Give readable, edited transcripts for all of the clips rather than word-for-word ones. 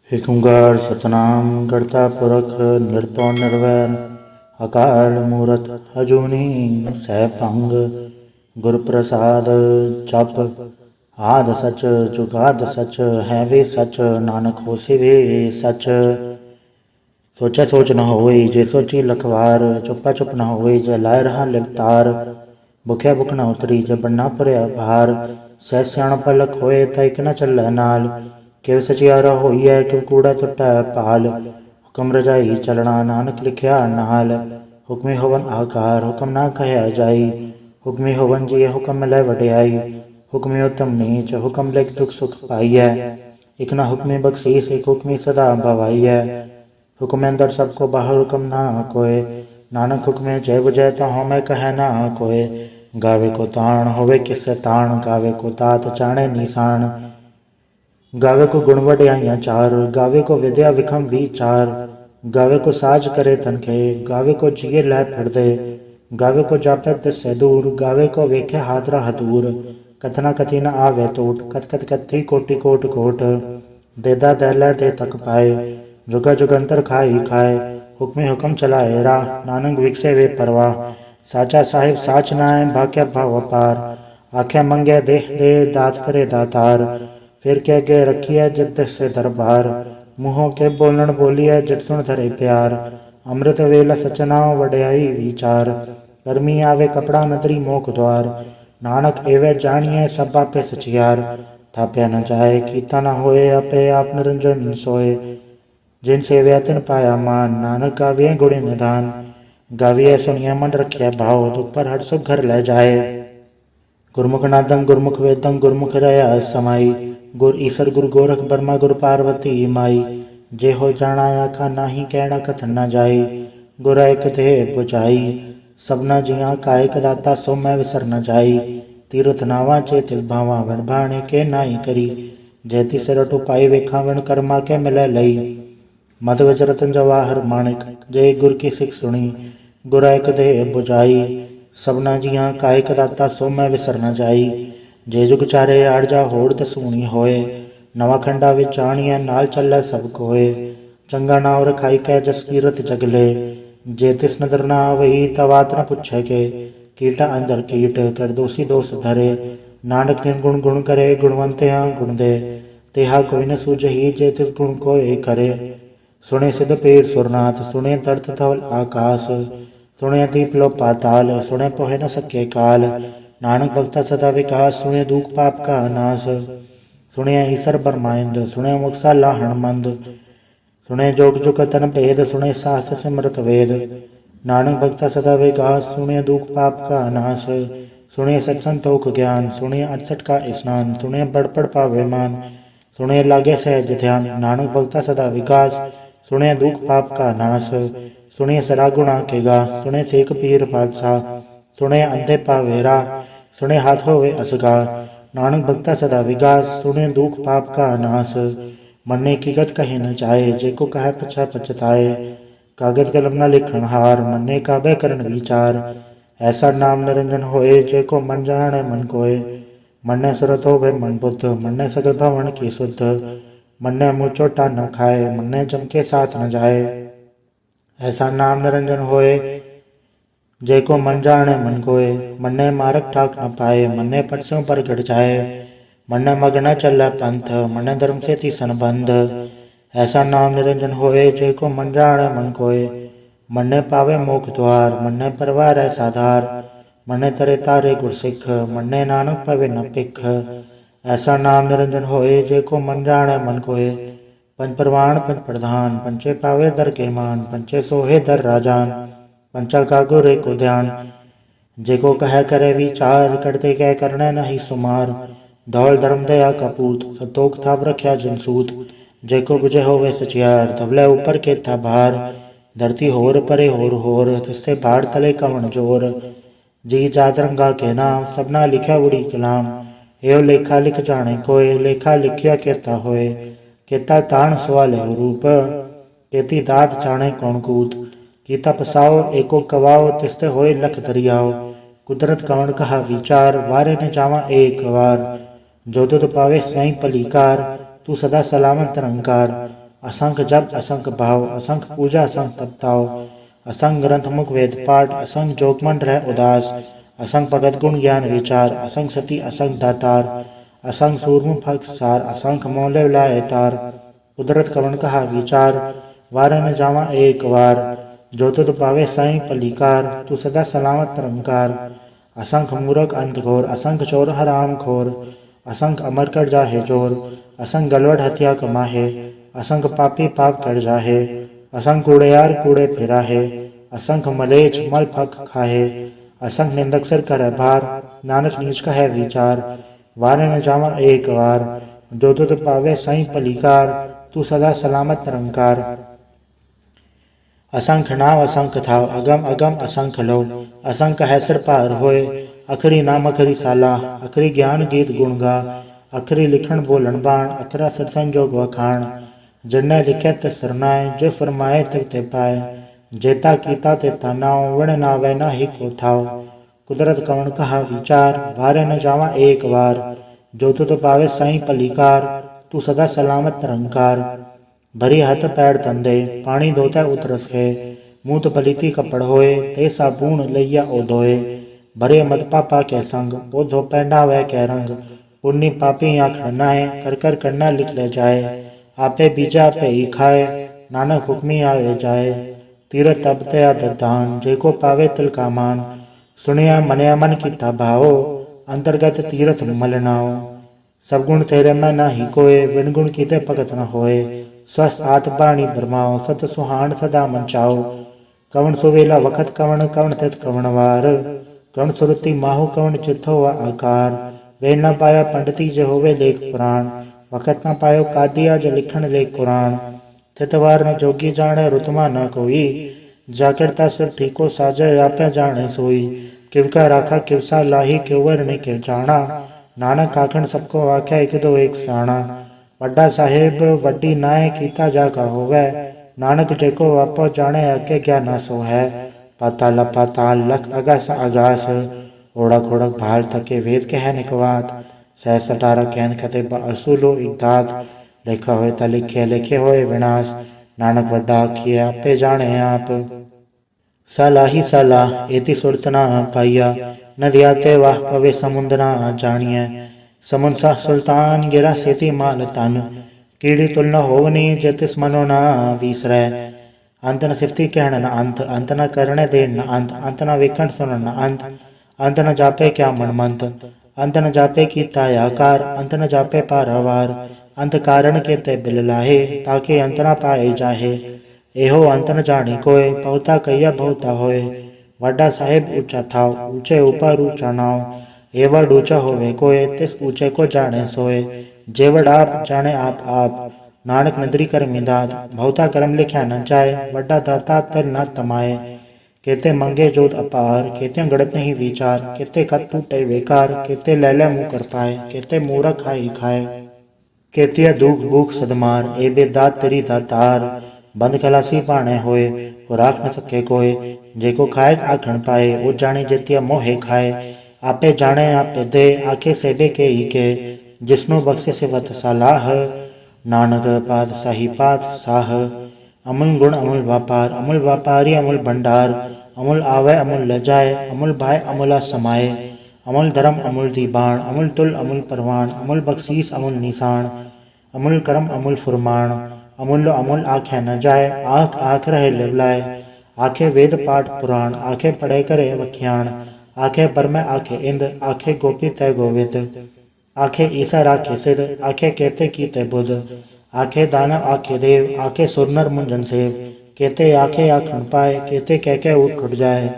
ਏਕ ਓਂਕਾਰ ਸਤਨਾਮ ਕਰਤਾ ਪੁਰਖ ਨਿਰਭਉ ਨਿਰਵੈਰ ਅਕਾਲ ਮੂਰਤ ਅਜੂਨੀ ਸੈਭੰਗ ਗੁਰ ਪ੍ਰਸਾਦ ਜਪ ਆਦਿ ਸਚ ਜੁਗਾਦਿ ਸਚ ਹੈ ਵੀ ਸਚ ਨਾਨਕ ਹੋਸੀ ਵੀ ਸਚ। ਸੋਚੈ ਸੋਚ ਨ ਹੋਈ ਜੇ ਸੋਚੀ ਲਖਵਾਰ ਚੁੱਪਾ ਚੁੱਪ ਨ ਹੋਈ ਜੇ ਲਾਇ ਰਹਾ ਲਿਵਤਾਰ। ਭੁਖਿਆ ਭੁਖ ਨ ਉਤਰੀ ਜੇ ਬੰਨਾ ਭਰਿਆ ਭਾਰ ਸਹਿ ਸਿਆਣਪ ਲਖ ਹੋਏ ਤਾਂ ਇਕ ਨ ਚੱਲੈ ਨਾਲ। ਕਿਵ ਸਚਿਆਰਾ ਹੋਈਐ ਕਿਵ ਕੂੜਾ ਟੁੱਟੈ ਭਾਲ ਹੁਕਮ ਰਜਾਈ ਚਲਣਾ ਨਾਨਕ ਲਿਖਿਆ ਨਾਲ। ਹੁਕਮੀ ਹੋਵਨ ਆਕਾਰ ਹੁਕਮ ਨਾ ਕਹਿਆ ਜਾਈ ਹੁਕਮੀ ਹੋਵਨ ਜੀਅ ਹੁਕਮ ਮਿਲੈ ਵਡਿਆਈ। ਹੁਕਮੀ ਉਤਮ ਨੀਚ ਹੁਕਮ ਲਿਖ ਦੁਖ ਸੁਖ ਪਾਈਐ ਇਕ ਨਾ ਹੁਕਮੀ ਬਖਸ਼ੀਸ ਇਕ ਹੁਕਮੀ ਸਦਾ ਭਵਾਈਐ। ਹੁਕਮ ਅੰਦਰ ਸਭ ਕੋ ਬਾਹਰ ਹੁਕਮ ਨਾ ਕੋਏ ਨਾਨਕ ਹੁਕਮੇ ਜੈ ਬੁਝੈ ਤਾਂ ਹਉਮੈ ਕਹੈ ਨਾ ਕੋਏ। ਗਾਵੇ ਕੋ ਤਾਣ ਹੋਵੇ ਕਿਸੈ ਤਾਣ ਗਾਵੇ ਕੋ ਦਾਤ ਜਾਣੈ ਨੀਸਾਨ। ਗਾਵੇ ਕੋ ਗੁਣ ਵਡਿਆਈਆਂ ਚਾਰ ਗਾਵੇ ਕੋ ਵਿਦਿਆ ਵਿਖਮ ਵੀਚਾਰ। ਗਾਵੇ ਕੋ ਸਾਜ ਕਰੇ ਤਨਖੇ ਗਾਵੇ ਕੋ ਜੀਏ ਲੈ ਫਿਰਦੇ। ਗਾਵੇ ਕੋ ਜਾਪੈ ਦਿਸੈ ਦੂਰ ਗਾਵੇ ਕੋ ਵੇਖੈ ਹਾਦਰਾ ਹਦੂਰ। ਕਥਨਾ ਕਥੀ ਨ ਆਵੇ ਟੋਟ ਕਥ ਕਥ ਕਥੀ ਕੋਟਿ ਕੋਟ ਕੋਟ। ਦੇਦਾ ਦਹਿਲੇ ਦੇ ਤਕ ਪਾਏ ਜੁਗਾ ਜੁਗੰਤਰ ਖਾਈ ਖਾਏ। ਹੁਕਮੇ ਹੁਕਮ ਚਲਾਏ ਰਾਹ ਨਾਨਕ ਵਿਖਸੇ ਵੇ ਪਰਵਾਹ। ਸਾਚਾ ਸਾਹਿਬ ਸਾਚ ਨਾਇ ਭਾਖਿਆ ਭਵ ਅਪਾਰ। ਆਖਿਆ ਮੰਗਿਆ ਦੇਹ ਦੇ ਦਾਤ ਕਰੇ ਦਾਤਾਰ। ਫਿਰ ਕੇ ਅੱਗੇ ਰੱਖੀਐ ਜਿਤ ਦਿਸੈ ਦਰਬਾਰ। ਮੂੰਹੋਂ ਕੇ ਬੋਲਣ ਬੋਲੀਐ ਜਿਤ ਸੁਣ ਧਰੇ ਪਿਆਰ। ਅੰਮ੍ਰਿਤ ਵੇਲਾ ਸਚਨਾਉ ਵਡਿਆਈ ਵਿਚਾਰ। ਕਰਮੀ ਆਵੇ ਕਪੜਾ ਨਦਰੀ ਮੋਖ ਦੁਆਰ। ਨਾਨਕ ਏਵੈ ਜਾਣੀਐ ਸਭ ਆਪੇ ਸਚਿਆਰ। ਥਾਪਿਆ ਨ ਜਾਏ ਕੀਤਾ ਨ ਹੋਏ ਆਪੇ ਆਪ ਨਿਰੰਜਨ ਸੋਏ। ਜਿਨ ਸੇਵਿਆ ਤਿਨ ਪਾਇਆ ਮਾਨ ਨਾਨਕ ਗਾਵੀਐ ਗੁਣੇ ਨਿਧਾਨ। ਗਾਵੀਐ ਸੁਣੀਐ ਮਨ ਰਖਿਆ ਭਾਉ ਦੁਖ ਪਰ ਹਟ ਸੁਖ ਘਰ ਲੈ ਜਾਏ। ਗੁਰਮੁਖ ਨਾਦੰ ਗੁਰਮੁਖ ਵੇਦੰ ਗੁਰਮੁਖ ਰਹਾ ਸਮਾਈ। ਗੁਰ ਈਸਰ ਗੁਰ ਗੋਰਖ ਬਰਮਾ ਗੁਰ ਪਾਰਵਤੀ ਮਾਈ। ਜੇ ਹੋ ਜਾਣਾ ਆਖਾ ਨਾਹੀ ਕਹਿਣਾ ਕਥਨ ਨ ਜਾਈ। ਗੁਰ ਏਕ ਦੇਹ ਬੁਝਾਈ ਸਭਨਾ ਜੀਆਂ ਕਾ ਏਕ ਦਾਤਾ ਸੋ ਮੈਂ ਵਿਸਰ ਨ ਜਾਈ। ਤੀਰਥ ਨਾਵਾਂ ਚੇ ਤਿਲ ਭਾਵਾਂ ਵਣ ਭਾਣੇ ਕੇ ਨਾਹੀ ਕਰੀ। ਜੈ ਤਿਸ ਰਟੁ ਪਾਈ ਵੇਖਾਂ ਵਣ ਕਰਮਾ ਕੇ ਮਿਲੈ ਲਈ। ਮਦ ਵਿਚ ਰਤਨ ਜਵਾਹਰ ਮਾਣਿਕ ਜੇ ਗੁਰ ਕੀ ਸਿੱਖ ਸੁਣੀ। ਗੁਰ ਏਕ ਦੇਹ ਬੁਝਾਈ ਸਭਨਾ ਜੀਆਂ ਕਾ ਏਕ ਦਾਤਾ ਸੋ ਮੈਂ ਵਿਸਰ ਨ ਜਾਈ। ਜੇ ਜੁਗ ਚਾਰੇ ਆੜ ਜਾ ਹੋੜ ਦਸੂਣੀ ਹੋਏ। ਨਵਾਂ ਖੰਡਾ ਵਿੱਚ ਆਣੀਐ ਨਾਲ ਚੱਲੈ ਸਭ ਕੋਏ। ਚੰਗਾ ਨਾਉ ਰਖਾਈ ਕੈ ਜਸ ਕੀਰਤ ਜਗਲੇ। ਜੇ ਤਿਸ ਨਦਰ ਨਾ ਆਵਈ ਤਾਂ ਬਾਤ ਨ ਪੁੱਛੈ ਕੇ। ਕੀਟਾ ਅੰਦਰ ਕੀਟ ਕਰ ਦੋਸੀ ਦੋਸ ਧਰੇ। ਨਾਨਕ ਨਿਰਗੁਣ ਗੁਣ ਕਰੇ ਗੁਣਵੰਤਿਆਂ ਗੁਣ ਦੇ। ਤਿਹਾ ਕੋਈ ਨ ਸੂਝਈ ਜੇ ਤਿਸ ਗੁਣ ਕੋਇ ਕਰੇ। ਸੁਣੇ ਸਿਧ ਪੀਰ ਸੁਰਨਾਥ ਸੁਣੇ ਤਰਤ ਧਵਲ ਆਕਾਸ। ਸੁਣੇ ਦੀਪ ਲੋ ਪਾਤਾਲ ਸੁਣੇ ਪੋਹਿ ਨ ਸਕੇ ਕਾਲ। ਨਾਨਕ ਭਗਤਾ ਸਦਾ ਵਿਕਾਸ ਸੁਣੇ ਦੂਖ ਪਾਪ ਕਾ ਨਾਸ। ਸੁਣਿਆ ਈਸਰ ਬਰਮਾਇੰਦ ਸੁਣੇ ਮੁਕਸਾ ਲਾਹਣ ਮੰਦ। ਸੁਣੇ ਜੋਗ ਜੁਗ ਤਨ ਭੇਦ ਸੁਣੇ ਸਾਸ ਸਿਮਰਤ ਵੇਦ। ਨਾਨਕ ਭਗਤਾ ਸਦਾ ਵਿਕਾਸ ਸੁਣੇ ਦੁਖ ਪਾਪ ਕਾ ਨਾਸ। ਸੁਣੇ ਸਤ ਸੰਤੋਖ ਗਿਆਨ ਸੁਣੇ 68 ਕਾ ਇਸਨਾਨ। ਸੁਣੇ ਬੜ ਪੜ ਪਾਵੇ ਮਾਨ ਸੁਣੇ ਲਾਗੇ ਸਹਿਜ ਧਿਆਨ। ਨਾਨਕ ਭਗਤਾ ਸਦਾ ਵਿਕਾਸ ਸੁਣੇ ਦੁਖ ਪਾਪ ਕਾ ਨਾਸ। ਸੁਣੇ ਸਰਾ ਗੁਣਾ ਕੇ ਗਾ ਸੁਣੇ ਸੇਖ ਪੀਰ ਪਾਤਸ਼ਾਹ। ਸੁਣੇ ਅੰਧੇ ਪਾਵੇ ਰਾਹ ਸੁਣੇ ਹਾਥ ਹੋਵੇ ਅਸਗਾ। ਨਾਨਕ ਭਗਤਾ ਸਦਾ ਵਿਕਾਸ ਸੁਣੇ ਦੁਖ ਪਾਪ ਕਾ ਨਾਸ। ਮੰਨੇ ਕੀ ਗਤ ਕਹੇ ਨ ਜਾਏ ਜੇ ਕੋ ਕਹੈ ਪਛਾ ਪਛਤਾਏ। ਕਾਗਦ ਕਲਮ ਨ ਲਿਖਣ ਹਾਰ ਮੰਨੇ ਕਾਬੇ ਕਰਨ ਵਿਚਾਰ। ਐਸਾ ਨਾਮ ਨਿਰੰਜਨ ਹੋਏ ਜੇ ਕੋ ਮਨ ਜਾਣੈ ਮਨ ਕੋਏ। ਮੰਨੇ ਸੁਰਤ ਹੋਵੇ ਮਨ ਬੁੱਧ ਮੰਨੇ ਸਗਲ ਭਵਨ ਕੀ ਸੁਧ। ਮੰਨੇ ਮੂੰਹ ਚੋਟਾ ਨ ਖਾਏ ਮੰਨੇ ਜਮ ਕੇ ਸਾਥ ਨ ਜਾਏ। ਐਸਾ ਨਾਮ ਨਿਰੰਜਨ ਹੋਏ ਜੇ ਕੋ ਮਨ ਜਾਣੈ ਮਨ ਕੋਏ। ਮੰਨੇ ਮਾਰਗ ਠਾਕ ਨ ਪਾਏ ਮੰਨੇ ਪਟ ਸਿਉ ਪ੍ਰਗਟ ਜਾਏ। ਮੰਨੇ ਮਗ ਨ ਚੱਲੈ ਪੰਥ ਮੰਨੇ ਧਰਮ ਸੇਤੀ ਸੰਬੰਧ। ਐਸਾ ਨਾਮ ਨਿਰੰਜਨ ਹੋਏ ਜੇ ਕੋ ਮਨ ਜਾਣੈ ਮਨ ਕੋਏ। ਮੰਨੇ ਪਾਵੇ ਮੋਖ ਦੁਆਰ ਮੰਨੇ ਪਰਵਾਰੈ ਸਾਧਾਰ। ਮੰਨੇ ਤਰੇ ਤਾਰੇ ਗੁਰ ਸਿੱਖ ਮੰਨੇ ਨਾਨਕ ਪਵੇ ਨ ਭਿਖ। ਐਸਾ ਨਾਮ ਨਿਰੰਜਨ ਹੋਏ ਜੇ ਕੋ ਮਨ ਜਾਣੈ ਮਨ ਕੋਏ। ਪੰਜ ਪ੍ਰਵਾਣ ਪੰਜ ਪ੍ਰਧਾਨ ਪੰਚੇ ਪਾਵੇ ਦਰ ਕੇ ਮਾਨ। ਪੰਚੇ ਸੋਹੇ ਦਰ ਰਾਜਾਨ ਪੰਚਾ ਕਾ ਗੁਰ ਏਕੋ ਧਿਆਨ। ਜੇ ਕੋ ਕਹਿ ਕਰੇ ਵਿਚਾਰ ਕਰਤੇ ਕਹਿ ਕਰਨੈ ਨਹੀਂ ਸੁਮਾਰ। ਧੌਲ ਧਰਮ ਦਇਆ ਕਪੂਤ ਸੰਤੋਖ ਥਾਪ ਰਖਿਆ ਜਿਨ ਸੂਤ। ਜੇ ਕੋ ਬੁਝੇ ਹੋਵੇ ਸਚਿਆਰ ਧਵਲੇ ਉਪਰ ਕੇਥਾ ਭਾਰ। ਧਰਤੀ ਹੋਰ ਪਰੇ ਹੋਰ ਹੋਰ ਤਿਸਤੇ ਭਾੜ ਤਲੇ ਕਵਣ ਜੋਰ। ਜੀ ਜਾਤ ਰੰਗਾ ਕੇ ਨਾਮ ਸਭਨਾ ਲਿਖਿਆ ਉੜੀ ਕਲਾਮ। ਏਉ ਲੇਖਾ ਲਿਖ ਜਾਣੇ ਕੋਏ ਲੇਖਾ ਲਿਖਿਆ ਕੇਤਾ ਹੋਏ। ਕੇਤਾ ਤਾਣ ਸਵਾਲਿਓ ਰੂਪ ਕੇਤੀ ਦਾਤ ਜਾਣੇ ਕੌਣ ਕੂਤ। ਕੀਤਾ ਪਸਾਓ ਏਕੋ ਕਵਾਓ ਤਿਸਤੇ ਹੋਏ ਲਖ ਦਰਿਆਓ। ਕੁਦਰਤ ਕਵਣ ਕਹਾ ਵਿਚਾਰ ਵਾਰੇ ਨ ਜਾਵਾਂ ਏਕ ਵਾਰ। ਜੋ ਤੁਧ ਪਾਵੇ ਸਈ ਭਲੀਕਾਰ ਤੂੰ ਸਦਾ ਸਲਾਮਤ ਨਿਰੰਕਾਰ। असंख जप असंख भाव, असंख पूजा असंख तपताओ, असंख ग्रंथ मुख वेद पाठ, असंख जोगमन रह उदास, असंख भगत गुण ज्ञान विचार, असंख सती असंख दातार, असंख सूरम फग सार, असंख मोले लाए तार, कुदरत कवन कहा विचार, वार न जावा एक वार, जो तुद पावे साई पलीकार, तू सदा सलामत निरंकार, असंख मूरख अंत घोर, असंख चोर हराम खोर, असंख अमर कर जाहे जोर, असंख गलवड हत्या कमाहे, असंख पापी पाप कर जाहे, असंख कूड़ेयार कूड़े फिराहे, असंख मलेच मल फक खाहे, असंख निंदक सिर कर भार, नानक नीच कहे विचार, वार न जावा एक वार, जो तुद पावे साई पलीकार, तू सदा सलामत निरंकार, असंख नाव असंख थाव, अगम अगम असंख लो, असंख है सिर पार होए, अखरी नाम अखरी साला, अखरी ज्ञान गीत गुण गा, अखरी लिखण बोलन बाण, अखरा सिर संजोग वखाण, जिन्ने लिखे ते सरनाए, जो फरमाए ते पाए, जेता कीता ते नाव, वण नावे ना ही को थाव, कुदरत कवन कहा विचार, वारे न जावा एक वार, जो तुद पावे साई पलीकार, तू सदा सलामत निरंकार, भरी हथ पैर तंदे, पानी धोता उतरस है, मूत पलीती कपड़ होए, ते साबून लैया ओ धोए, भरे मत पापा के संग, ओ धो पैंडा वह के रंग, पुण्य पापी आँख नाए, कर कर करना लिख ले जाए, आपे बीजा आपे ही खाए, नानक हुक्मी आवे जाए, तीरथ तब तया दान, जेको पावे तिल का मान, सुनिया मनया मन की भाओ, अंतर्गत तीरथ मलनाओ, सब गुण तेरे में ना ही कोय, बिन गुण कीते भगत न होए, स्वस्थ आत बाणी भरमाओ, सत सुहान सदा मंचाओ, कवन सुवेला वखत कवन, कवन तित कवन वार, कवन सुरति माहु कवन चित्थो व आकार, वेल न पाया पंडिती जो होवे लेख पुराण, वखत न पायो कादिया जो लिखण लेख कुरान, थितवार न जोगी जाने रुतमा न कोई, जाकिरता सिर ठीको साजे आपे जाने सोई, किवका राखा किवसा लाही क्योवर ने किव जाना, नानक आखण सबको आख्या एक दो एक साणा, वड्डा साहेब वड्डी नाय कीता जागा होवे, नानक जेको वापो जाने अगे क्या ना सो है, पाताल पाताल लख अगास आगास, ओढ़क ओढ़क भाल थके वेद कह निकवात, सह सटारा कहन खते असुलो इकदात, लिखा होए ता लिखे लिखे होए विनाश, नानक वड्डा आखिए आपे जाने आप, सलाही सलाह एति सुरत ना पाइया, नदिया ते वाह पवे समुद्र ना जानिए, समुंसा सुल्तान गिरा सेती माल तन, कीड़ी तुल न होवनी जतिस मनो ना विसरै, अंत न सिफती कहण न अंत, अंत न करणे दे न अंत, अंत न वेखण सुनण न अंत, अंत न जापे क्या मनमंत, अंत न जापे कीता आकार, अंत न जापे पारावार, अंत कारण के ते बिल लाहे, ताके अंत न पाए जाहे, एहो अंत न जानी कोय, बहुता कहिया बहुता होए, वड्डा साहेब ऊंचा थाव, ऊंचे ऊपर ऊंचा नाव, एवड ऊंचा होवे कोय, तिस ऊंचे को जाने सोए, जेवड आप जाने आप, नानक नदरी कर मिदात, बहुता कर्म लिख्या न जाए, वड्डा दाता तर न तमाए, केते मंगे जोत अपार, केते गड़त नहीं विचार, केते खत टूटे बेकार, केते लैले मुँह कर पाए, केते मूरख खाई खाए, केतिया दुख भूख सदमार, ए बे दात तेरी दातार, बंद खलासी पाने होए, वो राख न सके कोय, जेको खाए आखण पाए, वो जाने जेतिया मोहे खाए, आपे जाने आपे दे, आखे सेबे के ही के, जिसनु बख्शे से वत सलाह, नानक पात साही पात साह, अमूल गुण अमूल व्यापारी अमूल भंडार, अमूल आवे अमूल ल जाए, अमूल भाई अमूला समाये, अमूल धर्म अमूल दीबाण, अमूल तुल अमूल परवान, अमूल बख्शीस अमूल निशान, अमूल कर्म अमूल फुरमाण, अमूल्य अमूल आख्या न जाए, आँख आँख रहे लिवलाए, आखे वेद पाठ पुराण, आखे पढ़े करे वख्याण, आखे बरमे आखे इंद, आखे गोपी तय गोविद, आखे ईसा राखे सिद्ध, आखे केते कीते बुध, आखे दानव आखे देव, आखे सुरनर मुंजन सेव, केते आखे आखण पाए, केते कह के उठ उठ जाए,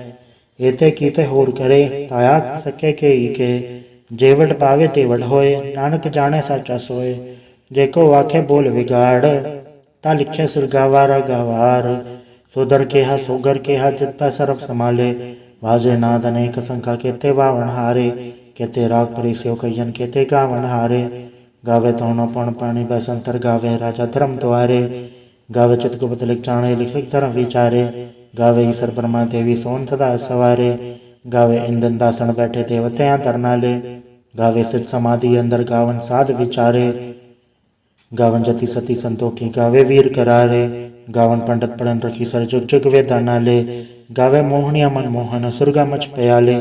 एते कीते होर करे, ताया सके के ही के, जेवट पावे तेवट होए, नानक जाने साचा सोए, जेको आखे बोल विगाड़, ता लिखे सिर गावारा गावार, सुधर केहा सोगर केहा जितना सरफ संभाले, वाजे नाद अनेक संख्या केते वावण हारे, केते राग परिस्यो कयन केते गावण हारे, गावे तोनो पण पाणी बैसंतर गावे राजा धर्म द्वारे, गावे चित गुप्त लिख जाने लिख धर्म विचारे, गावे ईश्वर परमा देवी सोन सदा सवारे, गावे इंदन दासन बैठे देवत्या तरनाले, गावे सिद्ध समाधि अंदर गावन साध विचारे, गावन जति सती संतोखी, गावे वीर करारे। गावन पंडित पढ़न रखी सर, जुग जुग वे दाना ले। गावे मोहनिया मन मोहन, सुरगा मच प्याले।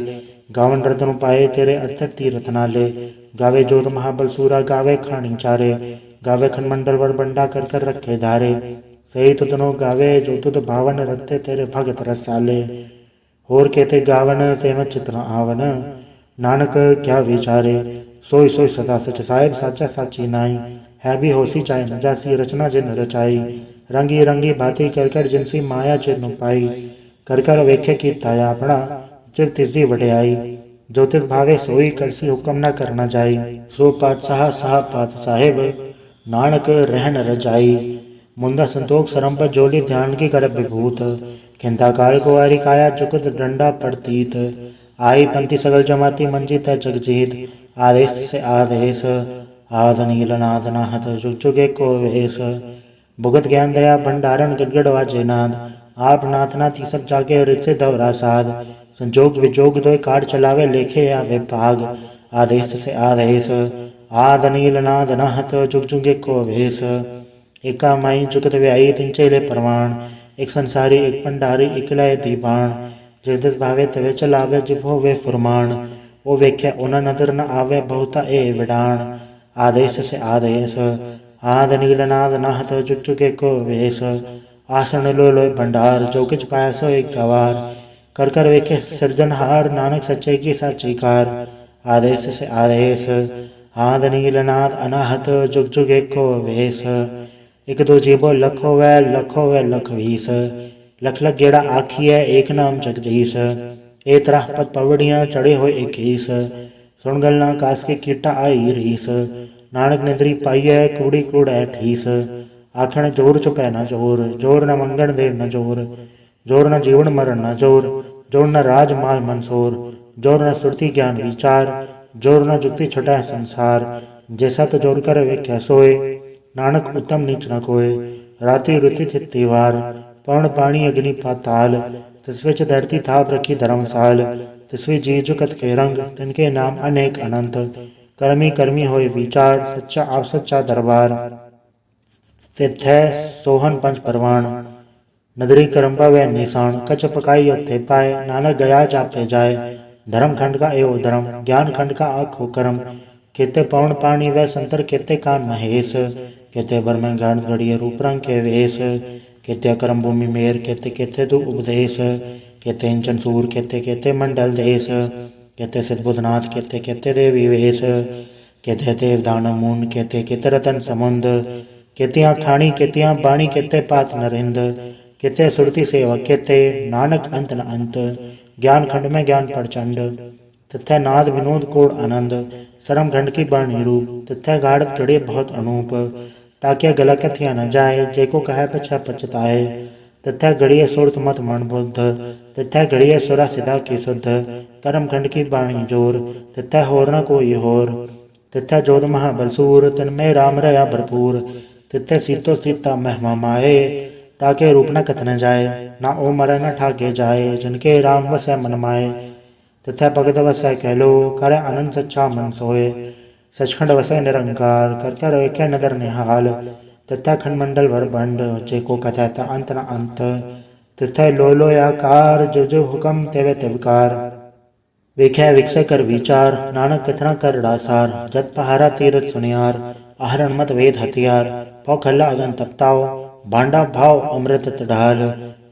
गावन रतन पाए तेरे अर्थक तीरथ नाले। गावे जोध महाबल सूरा, गावे खानी चारे। गावे खंडमंडल वर बंडा कर कर रखे धारे। सही तुतनो गावे जो तुद भावन, रखते तेरे भगत रसाले। होर कहते गावन सेम चित्र आवन, नानक क्या विचारे। सोई सोई सदा सच, साहेब साचा साची नाई। है भी होसी चाहे न जासी, रचना जिन रचाई। रंगी रंगी भांति कर कर, जिनसी माया चिन्ह पाई। कर कर वेखे की ताया अपना, जिव तिसदी वड्याई। जो तिस भावे सोई, करसी हुक्म न करना जाई। सो पातशाह साह पात साहेब, नानक रहन रजाई। मुंदा संतोख सरंप जोली, ध्यान की कर विभूत। खिंता काल कुवारी काया, जुगत डंडा पड़तीत। आई पंथी सगल जमाती, मंजी तय जगजीत। आदेश से आदेश, आद नील नाद नाहत, जुग जुगे को वेश। भुगत ज्ञान दया भंडारण, गड़गड़ वाजे नाद। आप नाथ नाथी सब जागे, रिचे दवरा साध। संजोग विजोग दोय कार चलावे, लेखे आवे भाग। आदेश से आदेश, आद नील नाद नाहत, जुग जुगे को वेश। एका माई जुगत व्याई, तिन चेले प्रमाण। एक संसारी एक भंडारी, इकलय दीवान। जिरदिस भावे तवे चलावे, जिव होवे फुरमान। ओ वेख्या उना नदर न आवे, बहुता ए विडाण। आदेश से आदेश, आद नील नाद नाहत, जुग जुगे को वेश। आसन लो लोय भंडार, जो किछ पाया सो एक गवार। कर कर वेखे सृजनहार, नानक सच्चे की साची कार। आदेश से आदेश, आद नील नाद अनाहत, जुग जुगे को वेश। एक दो जीवो लख होवै, लख होवै लख वीस। लख लख गेड़ा आखिए, एक नाम जगदीश। ए तरह पद पवड़ियाँ, चढ़े हुए 21। सुन गलना कास के कीटा आई रीस। नानक निद्री पाइय, कूड़ी कूड़ है ठीस। आखण जोर चुपै न जोर, जोर न मंगण देर न जोर। जोर न जीवन मरण न जोर, जोर न राज माल मंसूर। जोर न सुरती ज्ञान विचार, जोर न जुक्ति छुटै संसार। जैसा तो जोर कर वेख्या सोए, नानक उत्तम नीच न कोय। राति रुति थिति वार, पवन पानी अग्नि पाताल। तिसवे च धरती थाप रखी धर्मसाल। तिसवे जी जुकत के रंग, तिनके नाम अनेक अनंत। कर्मी कर्मी होए विचार, सच्चा आप सच्चा दरबार। तिथै सोहन पंच परवान, नदरी करम्बा व निशान। कच पकाई उत्थे पाए, नानक गया जापे जाए। धर्म खंड का एवं धर्म, ज्ञान खंड का आखो कर्म। केते पवन पानी व संतर, केते कान महेश। केते बर में गान घड़िए, रूप रंग के वेश। केते करम भूमि मेर, केते केते दु उपदेश। केते इंचन सूर, केते केते मंडल देश। केते सिद्ध बुधनाथ, केते केते देवी वेश। केते देव दानव मून, केते केते रतन समुंद। केतियाँ खाणी केतियाँ बाणी, केते पात नरिंद। केते सुरती सेवक, केते नानक अंत न अंत। ज्ञान खंड में ज्ञान प्रचंड, तथै नाद विनोद कोड आनंद। सरम खंड की बाणी रूप, तथै गाढ़त घड़े बहुत अनूप। ताकि गला कथिया न जाए, जेको कहे पछा पछताए। तथै घड़िए सुरत मत मन बुद्ध, तथै घड़िए सुरा सिधा की शुद्ध। कर्म खंड की बाणी जोर, तथै होर न कोई होर। तथै जोध महाबलसूर, तन्मय राम रया भरपूर। तिथे सीतो सीता महिमा माए, ताके रूप न कथन जाए। ना ओ मर न ठाके जाए, जिनके राम वसै मन माए। तथा भगत वसै कहलो, करे आनंद सच्चा मन सोए। सचखंड वसै निरंकार, कर कर वेखे नदर निहाल। तथा खंड भर बंड, जेको कथै ता अंत न अंत। तिथे लो लो आकार, जो जो हुक्म तेवे तिवकार। वेख्या विकसै कर विचार, नानक कथना कर डासार। जत पहारा तीरथ सुनियार, आहरण मत वेद हथियार। पौ खल्ला अगन तपताओ, भांडा भाव अमृत ढाल।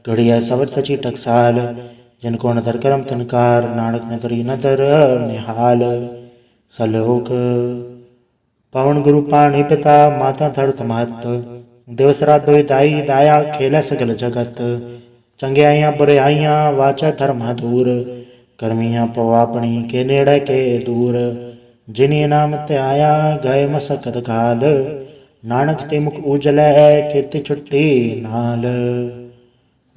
घड़िया सबर सची टकसाल, जिनको नदर करम तनकार। नानक नदरी नदर निहाल। सलोक पवन गुरु पाणी पिता, माता धरत महत। दिवसरा दोई दाई, दाया खेल सगल जगत। चंगियाइयां बुराइयां, वाचा धर्म दूर। कर्मियां पवापणी, के नेड़े के दूर। जिन्हें नाम ते आया, गए मसकत काल। नानक ते मुख उजलै, केते छुट्टी नाल।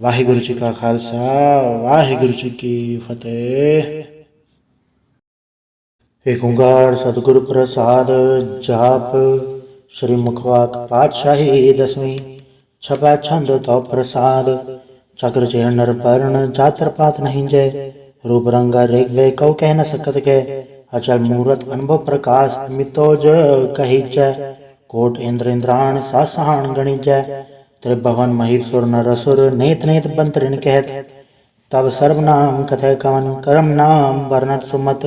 वाहिगुरु जी का खालसा, वाहिगुरु जी की फतेह। एक ओंकार सतगुरु प्रसाद। जाप श्री मुखवाक पातशाही दसवीं। छपा छंद तो प्रसाद। चक्र चेहर नर पर्ण, जातर पात नहीं जय। रूप रंगा रेख वे, कौ कह न सकत के। अचल मूरत अनुभव प्रकाश, मितोज कही च। कोट इंद्र इंद्राण सासहान गणिजय त्रिभुवन महीसुर नरसुर नेत नेत बंतरिण कहत तब सर्वनाम कथय कवन करम नाम वर्णत सुमत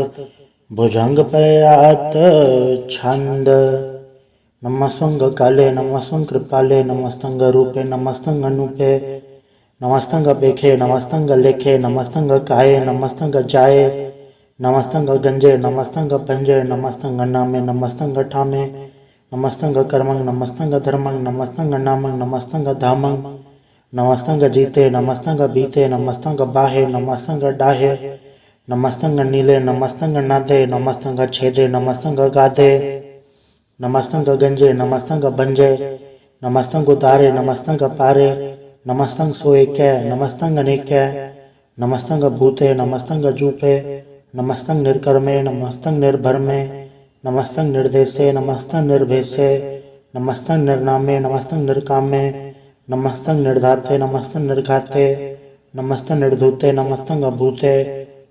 भुजंग प्रयात छंद नमस्तंग काले नमस्तंग कृपाले नमस्तंग रूपे नमस्तंग अनूपे नमस्तंग बेखे नमस्तंग लेखे नमस्तंग काये नमस्तंग जाये नमस्तंग गंजे नमस्तंग पंजे नमस्तंग नामे नमस्तंग ठामे नमस्तंग कर्मंग नमस्तंग धर्मंग नमस्तंग नामंग नमस्तंग धामंग नमस्तंग जीते नमस्तंग बीते नमस्तंग बाहे नमस्तंग डाहे नमस्तंग नीले नमस्तंग नादे नमस्तंग छेदे नमस्तंग गाधे नमस्तंग गंजे नमस्तंग बंजे नमस्तंग उतारे नमस्तंग पारे नमस्तंग सोएकै नमस्तंग अनेकै नमस्तंग भूते नमस्तंग जूपे नमस्तंग निर्कर्मे नमस्तंग निर्भरमे नमस्तंग निर्देशे नमस्तंग निर्भेसे नमस्तंग निर्नामे नमस्तंग निर्कामे नमस्तंग निर्धाते नमस्तंग निर्घाते नमस्तंग निर्धूते नमस्तंग अभूते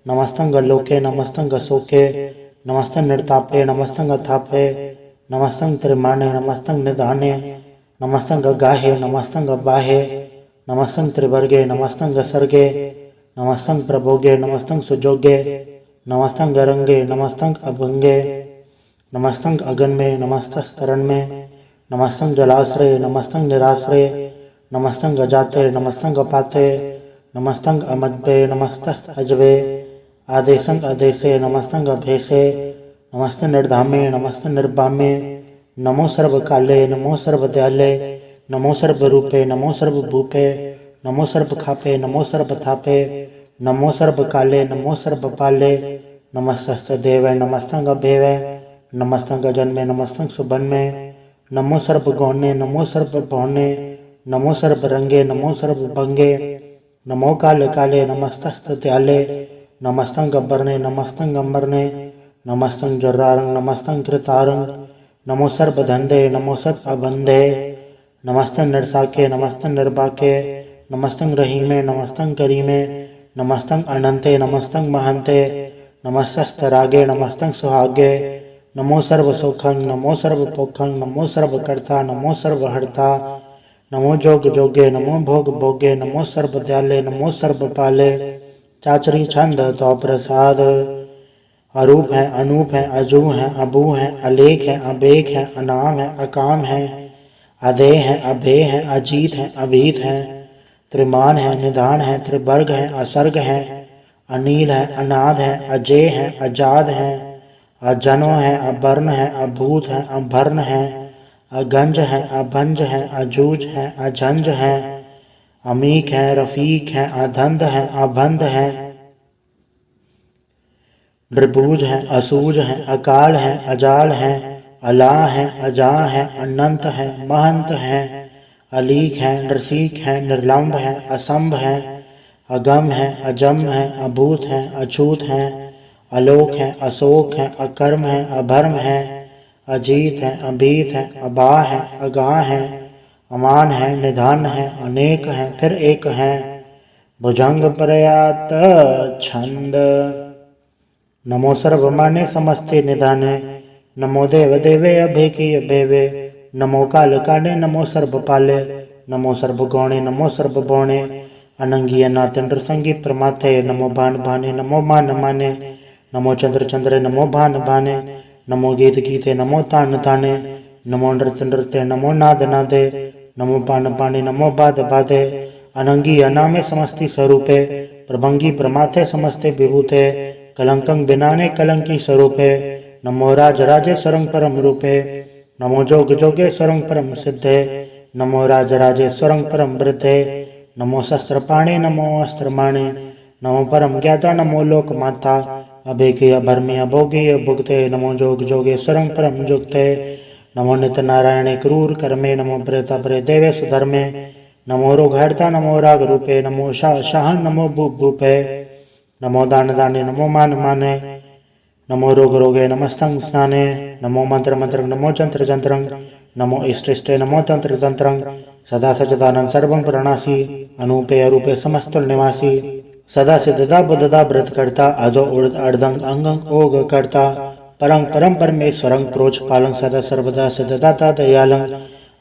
नमस्तंग लोके नमस्तंग शोके नमस्तंग निर्तापे नमस्तंग अथापे नमस्तंग त्रिमाणे नमस्तंग निधाने नमस्तंग गाहे नमस्तंग बाहे नमस्तंग त्रिवर्गे नमस्तंग सर्गे नमस्तंग प्रभोगे नमस्तंग सुजोगे नमस्तंग रंगे नमस्तंग अभंगे नमस्तंग अगन में नमस्तस्तरण में नमस्तंग जलाश्रय नमस्तंग निराश्रय नमस्तंग अजाते नमस्तंग अपाते नमस्तंग अमद्भे नमस्तस्त अजबे आदेशंग अदेशे नमस्तंग अभेसे नमस्ते निर्धामे नमस्ते निर्बामे नमो सर्वकाले नमो सर्वदयाले नमो सर्वरूपे नमो सर्वभूपे नमो सर्वखापे नमो सर्वथापे नमो सर्वकाले नमो सर्वपाले नमस्तस्ते देवे नमस्तंग अभेवे नमस्तंग जन्मे नमस्तंग सुबन्मे नमो सर्वगौणे नमो सर्वभौणे नमो सर्वरंगे नमो सर्वभंगे नमो काले काले नमस्तस्त्याले नमस्तंग अबरने नमस्तंग अमरने नमस्तंग जर्रारंग नमस्तंग कृतारंग नमो सर्वधंधे नमो सत अबंधे नमस्तंग निर्साके नमस्तंग निर्बाके नमस्तंग रहीमे नमस्तंग करीमे नमस्तंग अनंते नमस्तंग महंते नमस्तस्तरागे नमस्तंग सुहागे नमो सर्व सुखंग नमो सर्व पोखंग नमो सर्व कर्ता नमो सर्व हर्ता नमो जोग जोगे नमो भोग भोगे नमो सर्व दयाले नमो सर्व पाले चाचरी छंद तो प्रसाद अरूप है अनूप है अजू है अबू है अलेख है अबेक है अनाम है अकाम है अधेय है अभेय है अजीत है अभीत है त्रिमान है निधान है त्रिवर्ग है असर्ग है अनील है अनाद है अजय है अजाद है अजनो है अबर्ण है अभूत है अभर्ण है अगंज है अभंज है अजूज है अझंज है अमीक है रफीक है अधंध है अबंध है नृबूज है असूज है अकाल है अजाल है अला है अजा है अनंत है महंत है अलीक है नरसीक है निर्लंब है असंभ है अगम है अजम है अभूत है अछूत है अलोक है अशोक है अकर्म है अभर्म है अजीत है अभीत है अबा है अगाह है अमान है निधान है अनेक है फिर एक है भुजंग प्रयात छंद नमो सर्वमाने समस्ते निधाने नमो देव देवे अभेकी अभेवे नमो काल काले नमो सर्वपाले नमो सर्वगौणे नमो सर्वभौणे अनंगी अनाथ संगी प्रमाथे नमो भान भाने नमो मान माने नमो चंद्र चंद्रे नमो भान भाने नमो गीत गीते नमो तान ताने नमो नृत्य नृत्य नमो नाद नादे नमो पान पाने नमो बाद बाधे अनंगी अनामे समस्ती स्वरूपे प्रभंगी प्रमाथे समस्ते विभूते कलंकं बिनाने कलंकी स्वरूपे नमो राज राजे स्वरंग परम रूपे नमो जोग जोगे स्वरंग परम सिद्धे नमो राज राजे स्वरंग परम वृद्धे नमो शस्त्र पाणे नमो अस्त्र माणे नमो परम ज्ञाता नमो लोक माता अभेके अभर्मे अभोगे अभुक्ते नमो जोग जोगे स्वरंग परम जुक्ते नमो नित्य नारायणे क्रूर कर्मे नमो प्रेता प्रे देवे सुधर्मे नमो रोगहर्ता नमो राग रूपे नमो शाहन नमो भूप भूपे नमो दान दाने नमो मान माने नमो रोग रोगे नमस्तंग स्नाने नमो मंत्र मंत्र नमो जंत्र जंत्रं नमो इष्ट इष्टे नमो तंत्र तंत्रं सदा सचदानंद सर्वं प्रणासी अनूपे अरूपे समस्तुल निवासी सदा सिद्धदा बुद्धदा व्रत करता अधो उर्द अर्धंग अंगंग ओग करता परं परम परमेश्वरं प्रोच पालं सदा सर्वदा सददाता दयालं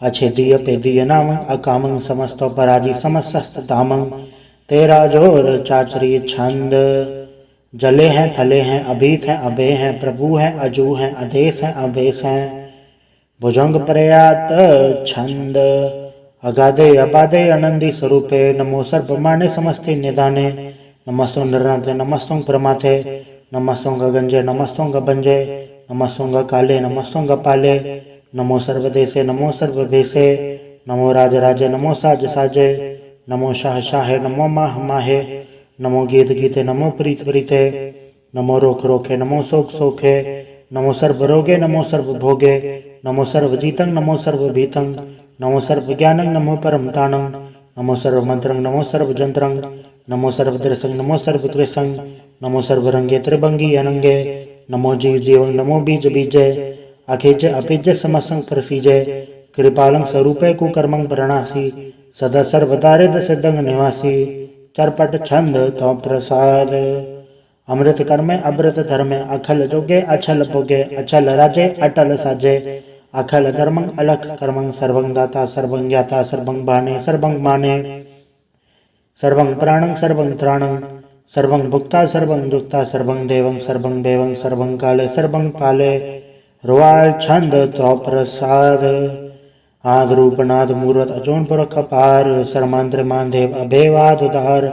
अछेदीय पेदीय नामं अकामं समस्तो पराजी समस्तस्तामं तेरा जोर चाचरी छंद। जले हैं थले हैं अभीत हैं अभे हैं प्रभु हैं अजू हैं अधेश हैं अवेश हैं भुजंग प्रयात छंद। अगाधे अपादे अनंदी स्वरूपे नमो सर्वमाने समस्ते निदाने नमस्तुं निर्नाथे नमस्तुं प्रमाथे नमस्तुं गगंजे नमस्तुं गभंजे नमस्तुं काले नमस्तुं पाले नमो सर्वदेशे नमो सर्वभेशे नमो राजराजे नमो साज साजे नमो शाह शाहे नमो माह माहे नमो गीत गीते नमो प्रीत प्रीते नमो रोख रोखे नमो शोक सोखे नमो सर्व रोगे नमो सर्व भोगे नमो सर्व जीतं नमो सर्व भीतं नमो सर्व ज्ञानं नमो परम तानं नमो सर्व मंत्रं नमो सर्व जंत्रं नमो सर्व दृसं नमो सर्व कृसं नमो सर्व रंगे त्रिभंगी अनंगे नमो जीव जीवं नमो बीज बीजे अखेज अपिज समसं प्रसीजे कृपालं स्वरूपे कुकर्मं प्रणासी सदा सर्वदारिद सिद्धं निवासी चरपट छंद तो प्रसाद। अमृत कर्मे अमृत धर्मे अखल जोगे अछल भोगे अछल राजे अटल साजे अखल धर्मं अलख कर्मं सर्वं दाता सर्वं ज्ञाता सर्वं बाणे सर्वं माने सर्वं प्राणं सर्वं त्राणं सर्वं भुक्ता सर्वं दुक्ता सर्वं देवं सर्वं काले सर्वं पाले रुवाल छंद तो प्रसाद। आद रूपनाद मूर्त अजोन पुरख अपार सर्मांत्र मानदेव अभेवाद उदार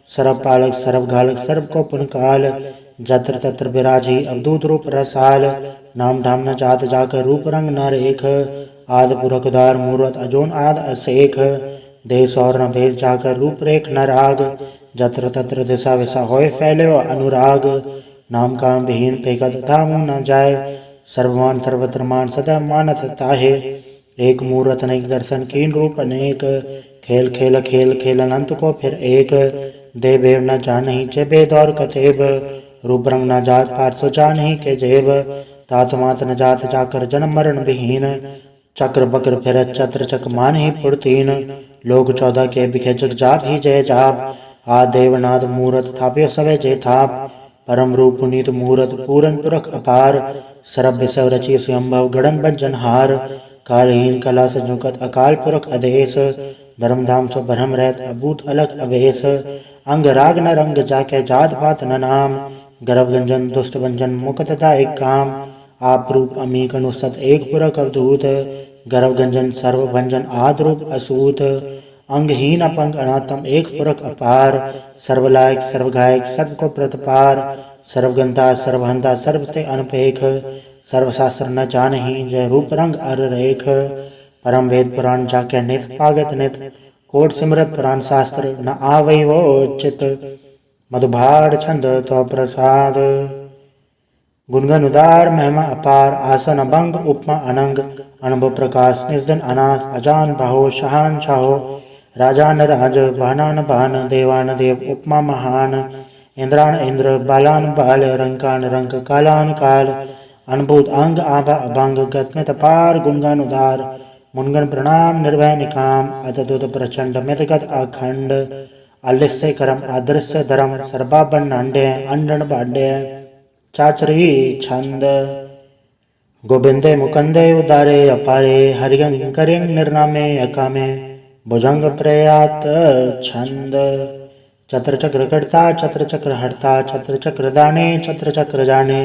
सर्व पालक सर्व घालक सर्व को पुनकाल जत्र तत्र विराजी अवधूत रूप रसाल नाम धाम न जात जाकर रूप रंग नर एक आद पुरख उदार मूर्त अजोन आद असेख देश और न भेद जाकर रूप रेख न राग जत्र तत्र दिशा विशा होए फैले अनुराग नाम काम विहीन पेगत धाम न जाए सर्वमान सर्वत्र मान सदा मानत ताहे एक मूर्त अनेक दर्शन कीन रूप अनेक खेल खेल खेल खेल अनंत को फिर एक देव न जानहि जे भेद और कथेब रूप रंग न जात पार सो जानहि के जेब तात मात न जात जाकर जन्म मरण विहीन चक्र बक्र फिर चत्र चक मान ही पुरतीन लोग 14 के बिखे जग जाप ही जय जाप आ देवनाथ मूर्त थाप्यो सवे जय थाप परम रूप पुनीत मूर्त पूरन पुरख अपार सरब विसव रचि स्वयंभव गणन बंजन हार कालहीन कला संजुकत अकाल पुरख अधेश धर्मधाम सो भरम रहत अभूत अलग अवेश अंग राग न रंग जाके जात पात न नाम गर्भ गंजन दुष्ट भंजन मुकतता एक काम आप रूप अमीक अनुसत एक पुरख अवधूत गर्भ गंजन सर्व भंजन आद रूप असूत अंगहीन अपंग अनातम एक पुरख अपार सर्वलायक सर्वगायक सर्व को प्रतपार सर्वगंता सर्वहंता सर्वते अनपेख सर्वशास्त्र न जानहि जय रूप रंग अर रेख परम वेद पुराण जाके नित पागत नित कोट सिमरत पुराण शास्त्र न आवै वो चित मधुभाड़ छंद तो प्रसाद। गुणगन उदार महिमा अपार आसन अभंग उपमा अनंग अनुभव प्रकाश निस्दन अनाथ अजान बाहो शहान शाहो राजान राज बानान बान देवान देव उपमा महान इंद्रान इंद्र बालान बाल रंकान रंक कालान काल अनुभूत अंग आभा अभंग गतमित पार गुणगान उदार मुनगन प्रणाम निर्भय निकाम अतदुत प्रचंड मितगत अखंड अलिस्य करम अदृश्य धर्म सर्वाभन अंडे अंडन बाड्य चाचरी छंद। गोविंदे मुकंदे उदारे अपारे हरियं करियं निर्नामे अकामे भुजंग प्रयात छंद। चत्र चक्र कर्ता चत्र चक्र हरता चत्र चक्र दाने चत्र चक्र जाने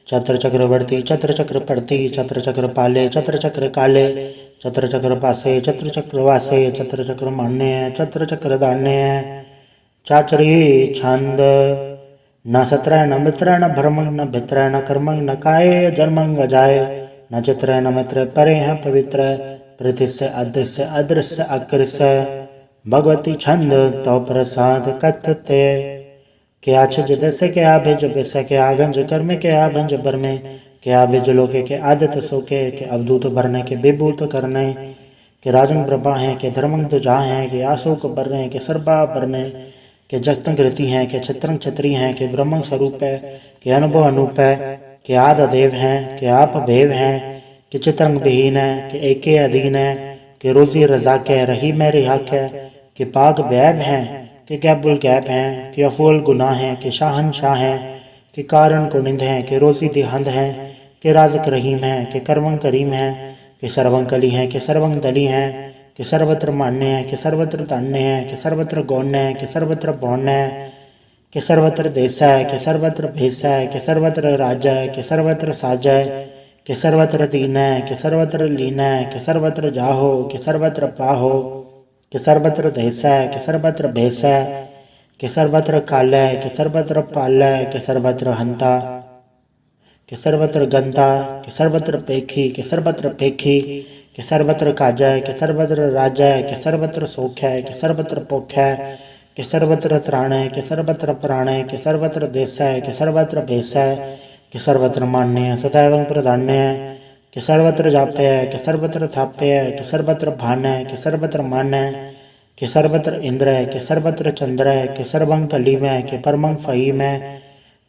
चत्र चक्रवर्ती चत्र चक्र पड़ती चत्र चक्र पाले चत्र चक्र काले चत्र चक्र पासे चत्र चक्र वासे चत्र चक्र मान्य चत्र चक्र दान्य चाचरी छंद। न सत्र न मित्र न भ्रमं न भित्र न कर्मं न काय जन्मं अजाय न चित्र न मित्र परे हैं पवित्र प्रतिस्य अदृश्य अदृश्य अकृष्य भगवती छंद तो प्रसाद कथते क्या छिज दस्य क्या भेज बेसा क्या गंज कर्मे क्या भंज बर में क्या भेज लोके के आदत सोके के अवधूत भरने के विभूत करने के राजन प्रभा हैं के धर्मं तुझा हैं के आशोक बरने के सर्वा बरने के जगतंग रीति हैं के छत्रंग छत्री हैं के ब्रह्म स्वरूप है के अनुभव अनूप है के आद देव हैं के आप भेव हैं के चित्रंग विहीन है के एके अधीन है के रोजी रजा के रही में रिहा के पाक बैब हैं के गैबुल गैब हैं के अफूल गुनाह हैं के शाहन शाह हैं के कारण को निंद हैं के रोजी दिहंद हैं के राजक रहीम है, के कर्मं करीम है, के सर्वं कली है, के सर्वं दली है, के सर्वत्र मान्य है, के सर्वत्र तान्य है, के सर्वत्र गौण्य है, के सर्वत्र बौण्य है, के सर्वत्र देश है, के सर्वत्र भेष है, के सर्वत्र राज्य है, के सर्वत्र साज है, के सर्वत्र दीन है, के सर्वत्र लीन है, के सर्वत्र जाहो, के सर्वत्र पाहो, के सर्वत्र देश है, के सर्वत्र भेष है, के सर्वत्र काल है, के सर्वत्र पाल है, के सर्वत्र हंता, के सर्वत्र गंता, के सर्वत्र पेखी, के सर्वत्र पेखी, के सर्वत्र काजय, के सर्वत्र राजय, के सर्वत्र सोख है, के सर्वत्र पोख है, के सर्वत्र त्राण है, के सर्वत्र प्राण है, के सर्वत्र देश है, के सर्वत्र भेष है, के सर्वत्र मान्य है, सदैव प्रधान्य है, के सर्वत्र जाप्य है, के सर्वत्र थाप्य है, के सर्वत्र भान है, के सर्वत्र मान है, के सर्वत्र इंद्र है, के सर्वत्र चंद्र है, के सर्वं कलीम है, के परमं फहीम है,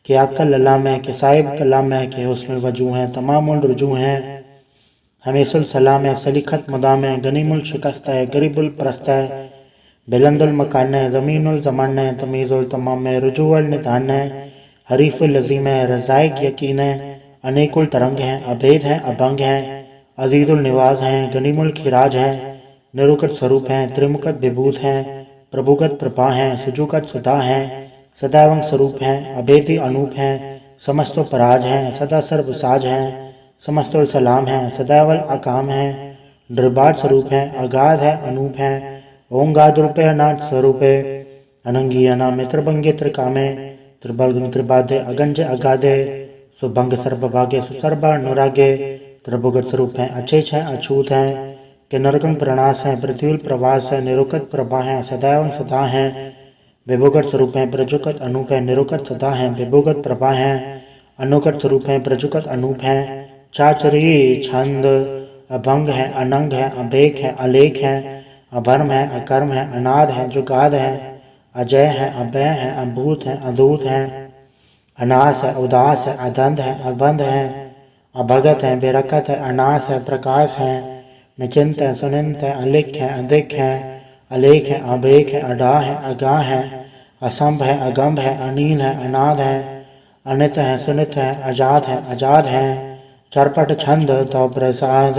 के अक्ल ललाम है, के साहिब कलाम है, के उसमें वजू हैं, तमाम उल रुजू हैं, हमेशुल सलाम है, सलीखत मदाम है, गनीमुल शिकस्त है, गरीबुल प्रस्त है, बुलंदुल मकान है, ज़मीनुल ज़मान है, तमीज़ुल तमाम है, रुजूअल निदान है, हरीफुल लज़ीम है, रज़ाइक यकीन है, अनेकुल तरंग हैं, अभेद हैं, अभंग हैं, अजीज़ुल निवाज हैं, गनीमुल खिराज हैं, निरुकट स्वरूप हैं, त्रिमुखत विभूत हैं, प्रभुगत प्रभा हैं, सुजुगत सुधा हैं, सदैवं स्वरूप हैं, अभेदी अनूप हैं, समस्तो पराज हैं, सदा सर्व साज हैं, समस्तो सलाम हैं, सदैवल अकाम हैं, निर्बाध स्वरूप हैं, अगाध है, अनूप हैं, ओंगाद रूपे अनाथ स्वरूपे, अनंगी अनामे त्रिभंगे त्रिकामे, त्रिबलगम त्रिबाधे अगंजे अगाधे, सुभंग सर्वभागे सुसर्बा अनुरागे, त्रिभुगत स्वरूप हैं, अचेच हैं, अछूत हैं, के नरकं प्रणास हैं, पृथ्वी प्रवास है, निरुकत प्रभा हैं, सदैव सदा हैं, विभुगत स्वरूप हैं, प्रजुकत अनूप है, निरुकत सदा हैं, विभुगत प्रभा हैं, अनुकट स्वरूप हैं, प्रजुकत अनूप हैं, चाचरी छंद अभंग है, अनंग है, अभेक है, अलेख है, अभर्म है, अकर्म है, अनाद है, जुगाद है, अजय है, अभय है, अभूत है, अदूत है, अनास है, उदास है, अदंत है, अबंध है, अभगत है, बेरकत है, अनास है, प्रकाश है, निचिंत है, सुनिंत है, अलिख है, अधिक है, अलेख है, अभेक है, अडा है, अगा है, असंभ है, अगम्भ है, अनील है, अनाद है, अनित है, सुनित है, अजात है, अजाद है, चरपट छंद तो प्रसाद,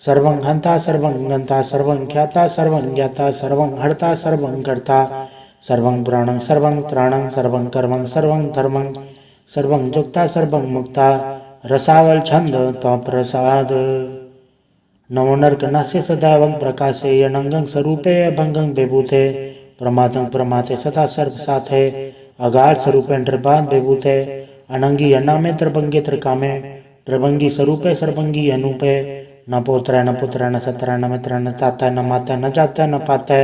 सर्वं हंता सर्वं गंता सर्वं ख्याता सर्वं ज्ञाता सर्वं हर्ता सर्वं कर्ता, सर्वं पुराणं सर्वं त्राणं सर्वं कर्मं सर्वं धर्मं सर्वं जुक्ता सर्वं मुक्ता, रसावल छंद तो प्रसाद। नमो नरकनासे सदैवं प्रकाशे, अनंगं स्वरूपे अभंगं विभूते, प्रमातं प्रमाते सदा सर्व साथे, अगाध स्वरूपे निर्बाध विभूते, अनंगी अनामे त्रिभंगे त्रिकामे, त्रिभंगी स्वरूपे सर्वंगी अनूपे, न पोत्र न पुत्र न सत्र न मित्र न ताता न माता न जाता न पाता,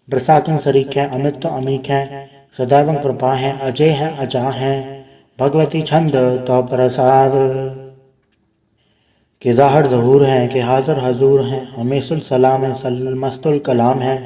रसाकं शरीक है, अमित तो अमीक है, सदैवं प्रभा है, अजय है, अजा है, भगवती छंद तो प्रसाद। के ज़ाहिर ज़हूर हैं, के हाज़िर हजूर हैं, हमेशुल सलाम है, सलमस्तुल कलाम है,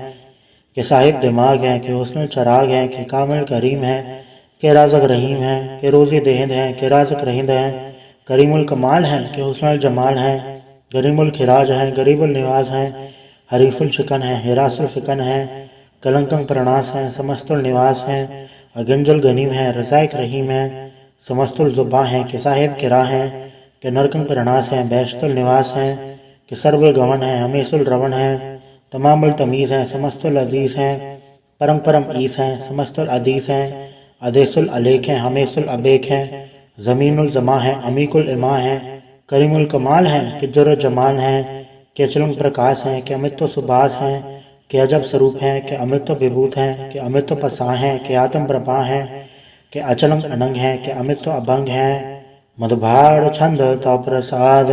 के साहिब दिमाग हैं, के हुस्नुल चराग हैं, के कामिल करीम हैं, के राज़क रहीम हैं, के रोज़े देहिंद हैं, के राज़क रहिंद हैं, करीमुल कमाल हैं, के हुस्नुल जमाल हैं, गरीमुल खिराज हैं, गरीबुल निवाज हैं, हरीफुल शिकन हैं, हिरासुल फिकन हैं, कलंकं प्रणास हैं, समस्तुल निवास हैं, अगंजुल गनीम हैं, रज़ाइक रहीम हैं, समस्तुल ज़ुबा हैं, के साहिब किरा हैं, के नरकं प्रणास हैं, बैशतुल निवास हैं, के सर्वुल गवन हैं, हमेशुल रवन हैं, तमामुल तमीज़ हैं, समस्तुल अजीज़ हैं, परम परम ईस हैं, समस्तुल अदीस हैं, अदेसुल अलेख हैं, हमेशुल अबेक हैं, ज़मीनुल ज़मा हैं, अमीकुल इमा हैं, करीमुल कमाल हैं, के जुर जमाल हैं, के अचलंग प्रकाश हैं, के अमित्व सुबास हैं, के अजब स्वरूप हैं, के अमित्व विभूत हैं, के अमित्व पसा हैं, के आत्म प्रभा हैं, के अचलंग अनंग हैं, के अमित्व अभंग हैं, मधुभाड़ छंद तो प्रसाद।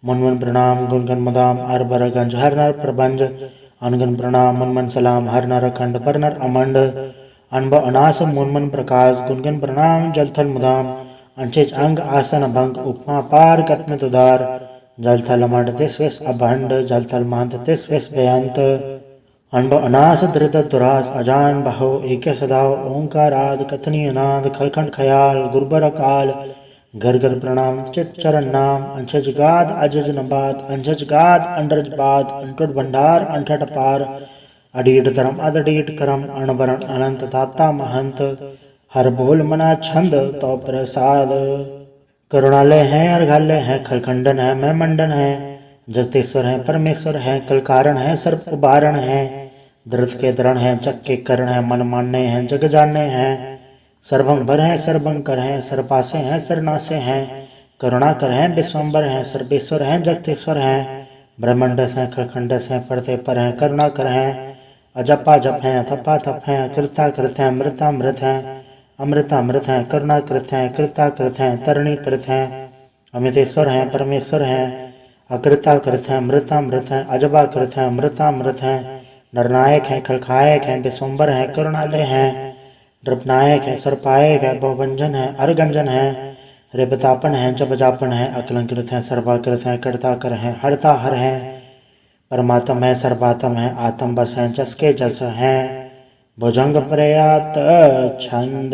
मुनमन प्रणाम गुणगन मदाम अर बर गंज हर नर प्रबंज, अनगन प्रणाम मुनमन सलाम हर नर अखंड पर नर अमंड, अनब अनास मुनमन प्रकाश गुणगन प्रणाम जलथल मुदाम, अंचेच अंग आसन अभंग उपमा पार कत्मित उदार, जलथल अमंड तिस्विस अभंड जलथल महंत तिस्विस बेअंत, अनब अनास धृत दुरास अजान बहो एके सदाव ओंकाराद कथनी अनाद खलखंड खयाल गुरबर अकाल, घर घर प्रणाम चित चरण नाम, अंशज गाद अजज नबाद अंशज गाद अंडरज बाद, अंटुट भंडार अंठट पार, अडीट धर्म अदडीट करम अणवरण अनंत ताता महंत, हर बोल मना छंद तो प्रसाद। करुणालय है, अर्घालय है, खलखंडन है, मैं मंडन है, जगतेश्वर है, परमेश्वर है, कलकारण है, सर्प उबारण है, दृढ़ के दृढ़ है, जग के करण है, मन मानने हैं, जग जानने हैं, सर्वंभर है, सर्वंकर है, सर्वपासे हैं, सरनासे हैं, करुणाकर हैं, विश्वम्बर हैं, सर्वेश्वर हैं, जगतेश्वर हैं, ब्रह्मंडस हैं, खलखंडस हैं, पढ़ते पर हैं, करुणाकर हैं, अजपा जप हैं, अथपा थप हैं, कृता कृत हैं, मृतामृत हैं, अमृतामृत हैं, करुणाकृत हैं, कृताकृत हैं, तरणी कृत हैं, अमितेश्वर हैं, परमेश्वर हैं, अकृताकृत हैं, मृतामृत हैं, अजबाकृत हैं, मृतामृत हैं, नरनायक हैं, खलखायक हैं, विश्वम्बर हैं, करुणालय हैं, नृपनायक है, सर्पायक है, बहुवंजन है, अरगंजन है, रेपतापन है, जपजापन है, अकलंकृत है, सर्वाकृत है, कर्ताकर है, हरता हर है, परमात्म है, सर्वात्म है, आत्म बस है, जस के जस है, भुजंग प्रयात छंद।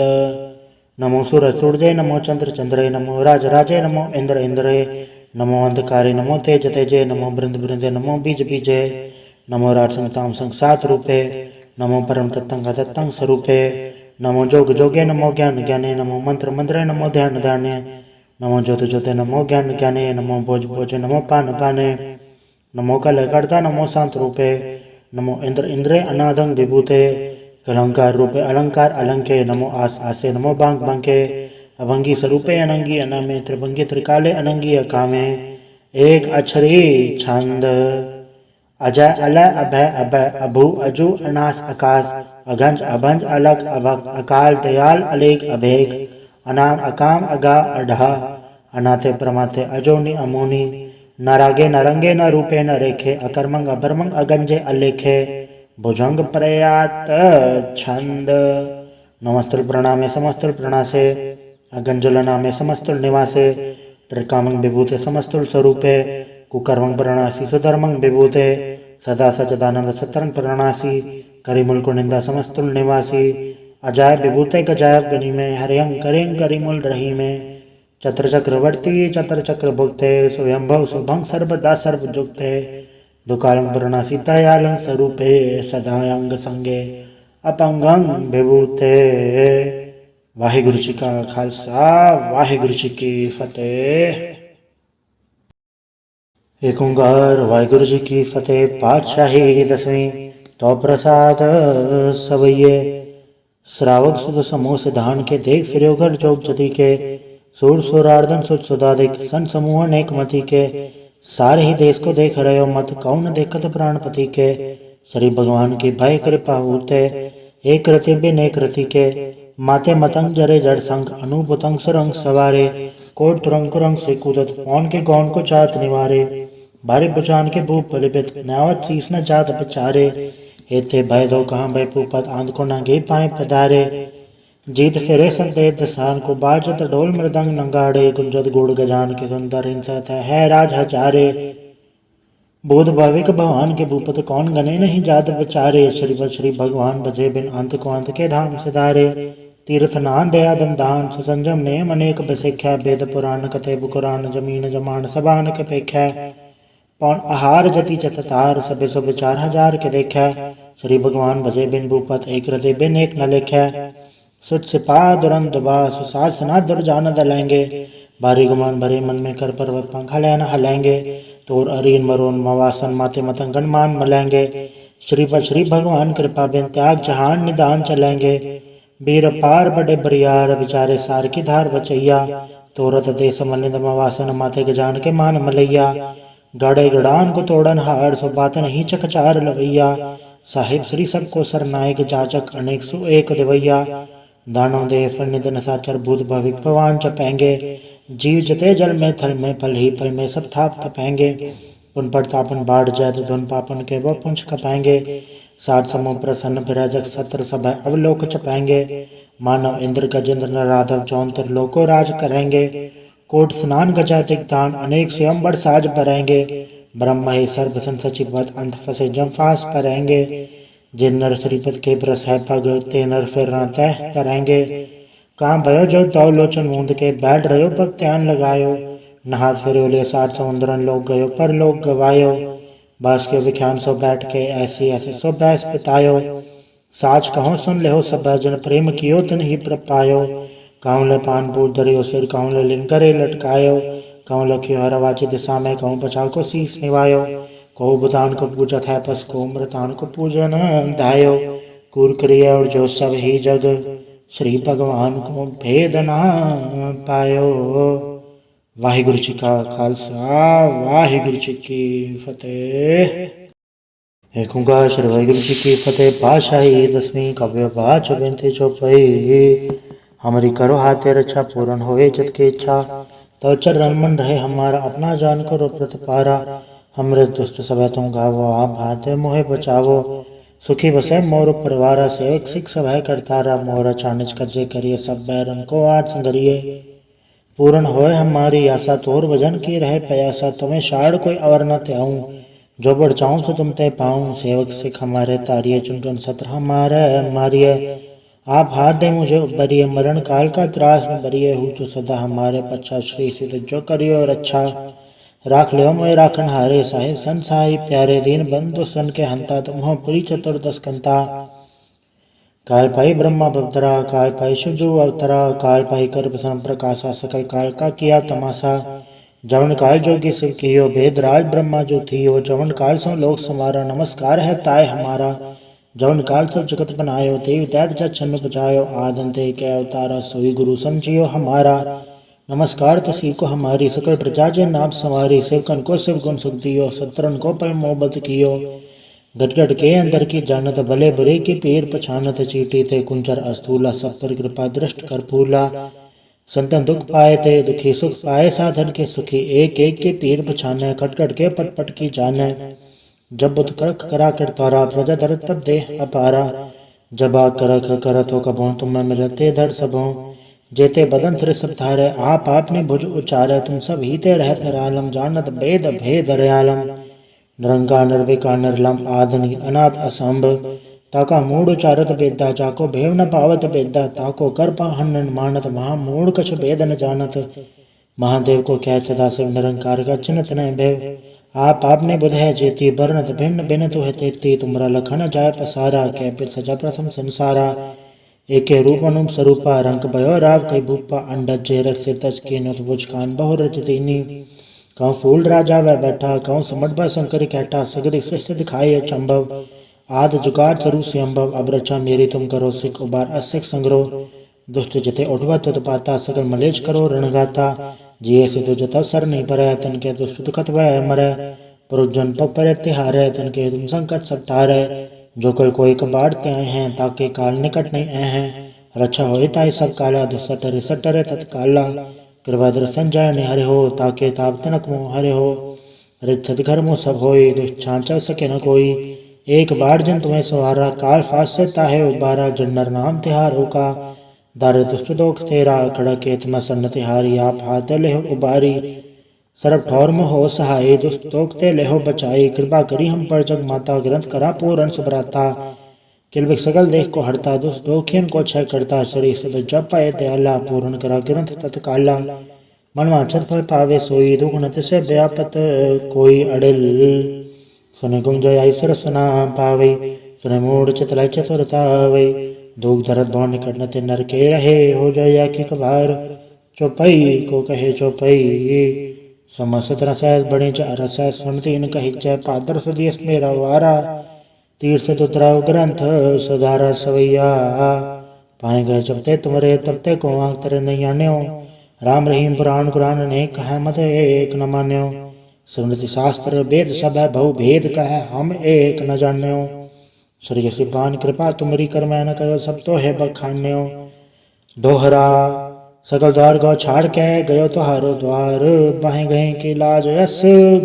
नमो सूरज सूर्य, नमो चंद्र चंद्रे, नमो राज राजे, नमो इंद्र इंद्रे, नमो अंधकारे, नमो तेज तेजे, नमो बृंद बृंदे, नमो बीज बीजे, नमो राजसंताम संसात रूपे, नमो परम तत्तंग तत्तंग स्वरूपे, नमो जोग जोगे, नमो ज्ञान ज्ञाने, नमो मंत्र मंत्रे, नमो ध्यान ध्याने, नमो ज्योति ज्योति, नमो ज्ञान ज्ञाने, नमो भोज भोजे, नमो पान पाने, नमो कल कर्ता, नमो शांत रूपे, नमो इंद्र इंद्रे, अनादंग विभूते, अलंकार रूपे, अलंकार अलंके, नमो आस आसे, नमो बांग बांके, अभंगी स्वरूपे, अनंगी अनामे, त्रिभंगी त्रिकाले, अनंगी अकामे, एक अक्षरी छंद। अजय अलय अभय अभय, अभु अजु, अनास आकाश, अघंज अभंज, अलग अभक, अकाल दयाल, अलेख अभेग, अनाम अकाम, अगा अढ़ा, अनाथे प्रमाथे, अजोनी अमोनी, न रागे न रंगे, न रूपे न रेखे, अकर्मंग अभर्मंग, अगंजे अलेखे, भुजंग प्रयात छंद। नमस्तुल प्रणामे समस्तुल प्रणासे, अगंजुल नामे समस्तुल निवासे, त्रिकामंग विभूते समस्तुल स्वरूपे, कुकर्मंग प्रणासी सुधर्मंग विभूते, सदा सचदानंद सतरंग प्रणासी, करिमुल को निंदा समस्तुल निवासी, अजाय विभूते गजायब गनि में, हरियंग करेंग करिमुल रही में, चत्र चक्रवर्ती चत्र चक्र भुक्ते, स्वयंभव शुभंग सर्वदा सर्वजुक्ते, दुकालंग प्रणासी दयालंग स्वरूपे, सदायंग संगे अपंगंग विभूते। वाहिगुरु जी का खालसा, वाहिगुरु जी की फतेह। एक ओंकार वाहिगुरु जी की फतेह। पातशाही दसवीं तो प्रसाद सवैये, श्रावक सुद समूह सिद्धान के देख फिर घर जोग जति के, सूर सुरार्दन सुत सुदादिक सन समूह नेक मति के, सारे ही देश को देख रहे हो मत, कौन देखत प्राणपति के, श्री भगवान की भय कृपा होते, एक रति बिन एक रति के, माते मतंग जरे जड़ संग, अनुभुतंग सुरंग सवारे, कोट तुरंग कुरंग से कूदत, पौन के गौन को चात निवारे, भारी बुझान के भूप बलिपित, नावत शीस न जात बिचारे, हेते भय दो कहाँ भय पूपत, आंध को नंगे पाए पधारे, जीत फिरे संदेह दसान को, बाजत ढोल मृदंग नंगाड़े, गुंजत गुड़ गजान के सुंदर हिंसत है राज हजारे, बोध भाविक भगवान के भूपत, कौन गने नहीं जात बिचारे, श्री भगवान बजे बिन अंत को अंत के धाम सिधारे, तीर्थ नान दयादम दान, सुसंजम नेम अनेक बसेख्या, वेद पुराण कथे बुकुरान, जमीन जमान सबान के पेख्या, पौन आहार जति चततार, सबे सो विचार हजार के देखा, श्री भगवान भजे बिन भूपत, एक हृदय बिन एक न लेख्या, सुत सिपा दुरंत दुबास, साध सना दुर्जान दलेंगे, भारी गुमान भरे मन में कर पर्वत पंखा लेना हलेंगे, तोर अरीन मरोन मवासन माथे मतंगन मान मलेंगे, श्री भगवान कृपा बिन त्याग जहान निदान चलेंगे, बीर पार बड़े बरियार, विचारे सार की धार बचैया, तोरत देश मलिंद मवासन माथे गजान के मान मलैया, गाड़े गड़ान को तोड़न हार, सो बात नहीं चकचार लवैया, साहिब श्री सबको सरनायक, जाचक अनेक सु एक देवैया, दानव देव निधन साचर, बुध भविक भगवान चपेंगे, जीव जते जल में थल में, फल ही फल में सब थाप तपेंगे, पुन पड़तापन बाढ़ जैत धुन पापन के वो पुंछ कपाएंगे, साठ समूह प्रसन्न विराजक सत्र सब अवलोक चपाएंगे, मानव इंद्र गजेंद्र नराधव चौंतर लोको राज करेंगे, कोट स्नान गजा दिग्दान अनेक स्वयं बड़ साज भरेंगे, ब्रह्म ही सर्व संसचिवत अंत फसे जम फांस परेंगे, जिन नर श्रीपद के प्रस है पग, ते नर फिर न तय करेंगे, कहाँ भयो जो दौ लोचन मूंद के, बैठ रहो पग ध्यान लगायो, नहात फिर ले 60 समुद्रन लोग गयो पर लोग गवायो, बास के विख्यान सो बैठ के, ऐसी ऐसे सो बैस बितायो, साच कहो सुन ले हो सब जन, प्रेम कियो तन ही प्रपायो, कहूँ ले पान पूत धरियो सिर, कहूँ ले लिंग करे लटकायो, कहूँ लखियो हर वाची दिशा में, कहूँ पछाड़ को शीस निवायो, कहूँ भूतान को पूजत है पस, को मृतान को पूजन धायो, कूर क्रिया और जो सब ही जग, श्री भगवान को भेद ना पायो। वाहिगुरु जी का खालसा, वाहिगुरु जी की फतेह। एक ओंकार श्री वाहिगुरु जी की फतेह। पातशाही दसवीं काव्य पाठ 34 हमारी करो हाथे रक्षा, पूर्ण होए जत की इच्छा, तो चरण मन रहे हमारा, अपना जान करो प्रत पारा, हमरे दुष्ट सब तुम गावो, आप हाथे मोहे बचावो, सुखी बसे मोर परिवारा, सेवक सिख सब है करतारा, मोरा चानिज कजे करिए, सब बैरन को आठ संगरिए, पूर्ण होए हमारी आशा, तोर भजन की रहे प्रयासा, तुम्हें शाड़ कोई अवर न त्याऊं, जो बढ़ चाहूं तो तुम ते पाऊं, सेवक सिख हमारे तारिये, चुन चुन सत्र हमारे मारिये, आप हाथ दे मुझे उबरिए, मरण काल का त्रास न बरिए, हूँ तो सदा हमारे पच्छा, श्री सिद्ध जो करियो रक्षा, राख लियो मोए राखन हारे, साहिब सन साहिब प्यारे, दीन बंधु सन के हंता, तुम हो पुरी चतुर्दश कंता, काल पाई ब्रह्मा बवतरा, काल पाई शिवजू अवतरा, काल पाई कर प्रसन्न प्रकाशा, सकल काल का किया तमाशा, जवन काल जोगी शिव कियो, भेद राज ब्रह्मा जो थियो, जवन काल सो लोक समारा, नमस्कार है ताय हमारा, जवन काल सब जगत बनायो, देव दैत जग छन्न बजायो, आदंते के अवतारा, सोई गुरु समझियो हमारा, नमस्कार तसी को हमारी, सकल प्रजा जे नाम सवारी, शिवकन को शिव गुण सुख दियो, सत्रन को पल मोहब्बत कियो, गट गट के अंदर की जानत, भले बुरे की पीर पछानत, चीटी ते कुंचर अस्तूला, सब पर कृपा दृष्ट कर फूला, संतन दुख पाए ते दुखी, सुख पाए साधन के सुखी, एक एक के पीर पछाने, खट खट के पट पट की जाने, जब बुत करख करा कर तारा, प्रजा धर तब दे अपारा, जब आ करख करत हो कबों, तुम मिलते धर सबों, जेते बदन तिर सब धारे, आप आपने भुज उचारे, तुम सब ही ते रहत निरालम, जानत वेद भेद रयालम, निरंकार निर्विकार निर्लम, आदि अनाथ असंभ, ताका मूड उचारत बेदा, जाको भेव न पावत बेदा, ताको कर पाहन मानत, महामूढ़ कछ भेद न जानत, महादेव को क्या सदा शिव निरंकार का चिन्हत न भेव, आप आपने बुध है जेती, बरनत भिन्न बिन तुह तेती, तुमरा लखन जाय पसारा, कै पिर सजा प्रथम संसारा, एके रूप अनुप स्वरूपा, रंग भयो राव कई भूपा, अंडज जे रख से तज के नुत बुझ कान बहु रच दीनी, कहूँ फूल राजा वह बैठा, कहूँ समट भय शंकर कहता, सगरी सृष्टि दिखाई अचंभव, आद जुगाड़ स्वरूप से अम्भव, अब रक्षा मेरी तुम करो सिख उबार असिख संग्रह, दुष्ट जिते उठवा तुत पाता, सकल मलेच करो रणगाता, जिये से तो जता सर नहीं परै, तन के दुष्ट दुखत वह मरै, पुरुजन पग पर तिहारै, तन के तुम संकट सब टारै, जो कल कोई कबाड़ ते आए हैं, ताके काल निकट नहीं आए हैं, रक्षा होए ताई सब काला, दुसटरे सटरे तत्काला, कृपा दर्शन जय ने हरे हो, ताके ताप तनक मोह हरे हो, रिच्छत घर मोह सब होए, दुष्छान चल सके न कोई, एक बार जन तुम्हें सवारा, काल फास से ताहे उबारा, जन्नर नाम तिहारो का, दार दुष्ट दोख तेरा, खड़के तम सन्न तिहारी, आप हाथ ले हो उबारी, सरब ठौर में हो सहाय, दुष्ट दोख ते ले हो बचाई, कृपा करी हम पर जग माता, ग्रंथ करा पूर्ण सुभराता, किलविक सकल देख को हरता, दुष्ट दोखियन को क्षय करता, शरीर से जब पाए दयाला, पूर्ण करा ग्रंथ तत्काला, मन वांछत फल पावे सोई, दुख नत से व्यापत कोई अड़िल, सुने गुम जय ईश्वर सुना पावे, सुने मूढ़ चितलाई चतुरता वे, दुख दर्द भव निकट नते नर के रहे, हो जाय की कबार, चौपाई को कहे चौपाई, समस्त रसैस बड़े च रसैस, सुनती इन कही जय, पादर सुदियस मेरा वारा, तीर से तुतराव ग्रंथ सुधारा सवैया, पाए गए जबते तुम्हारे तबते को आंख तेरे नहीं आन्यो, राम रहीम पुराण कुरान ने कहा मत एक न मान्यो, स्मृति शास्त्र वेद सब है बहु भेद कह, हम एक न जान्यो, सूर्य सिपान कृपा तुमरी कर मैं न कहो, सब तो है बखान्यो, दोहरा सकल द्वार गौ छाड़ के गयो तुहारो द्वार, बाहें गए के लाज यस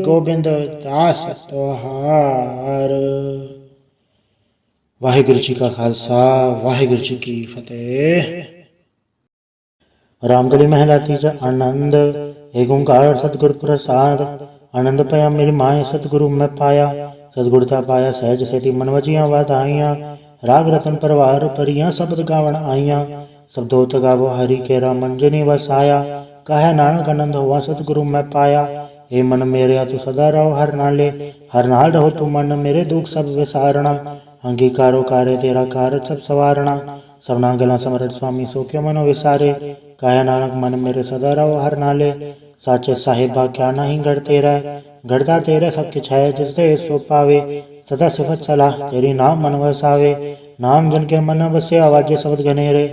गोविंद दास तोहार। वाहिगुरु जी का खालसा, वाहिगुरु जी की फतेह। रामगढ़ी महला तीजा। आनंद एक ओंकार सतगुरु प्रसाद, आनंद पया मेरी माए सतगुरु मैं पाया, सतगुरता पाया सहज सेती मन वजिया वाधाइया, राग रतन परवार परिया शब्द गावण आइया, शब्दोत गावो हरि केरा मंजनी वसाया, कहे नानक आनंद हुआ सतगुरु मैं पाया, हे मन मेरे तू सदा रहो हर नाले, हर नाल रहो तू मन मेरे दुख सब विसारणा, अंगीकारो कार्य तेरा कार्य सब सवारणा, सबना गला समरथ स्वामी सो क्यों मनो विसारे, कहे नानक मन मेरे सदा रहो हर नाले। साचे साहिबा क्या नहीं गढ़ तेरा, गढ़दा तेरे सब किछ है जिससे सो पावे। सदा सिफत सलाह तेरी नाम मन वसावे, नाम जन के मन बसे आवाजे शब्द घनेरे।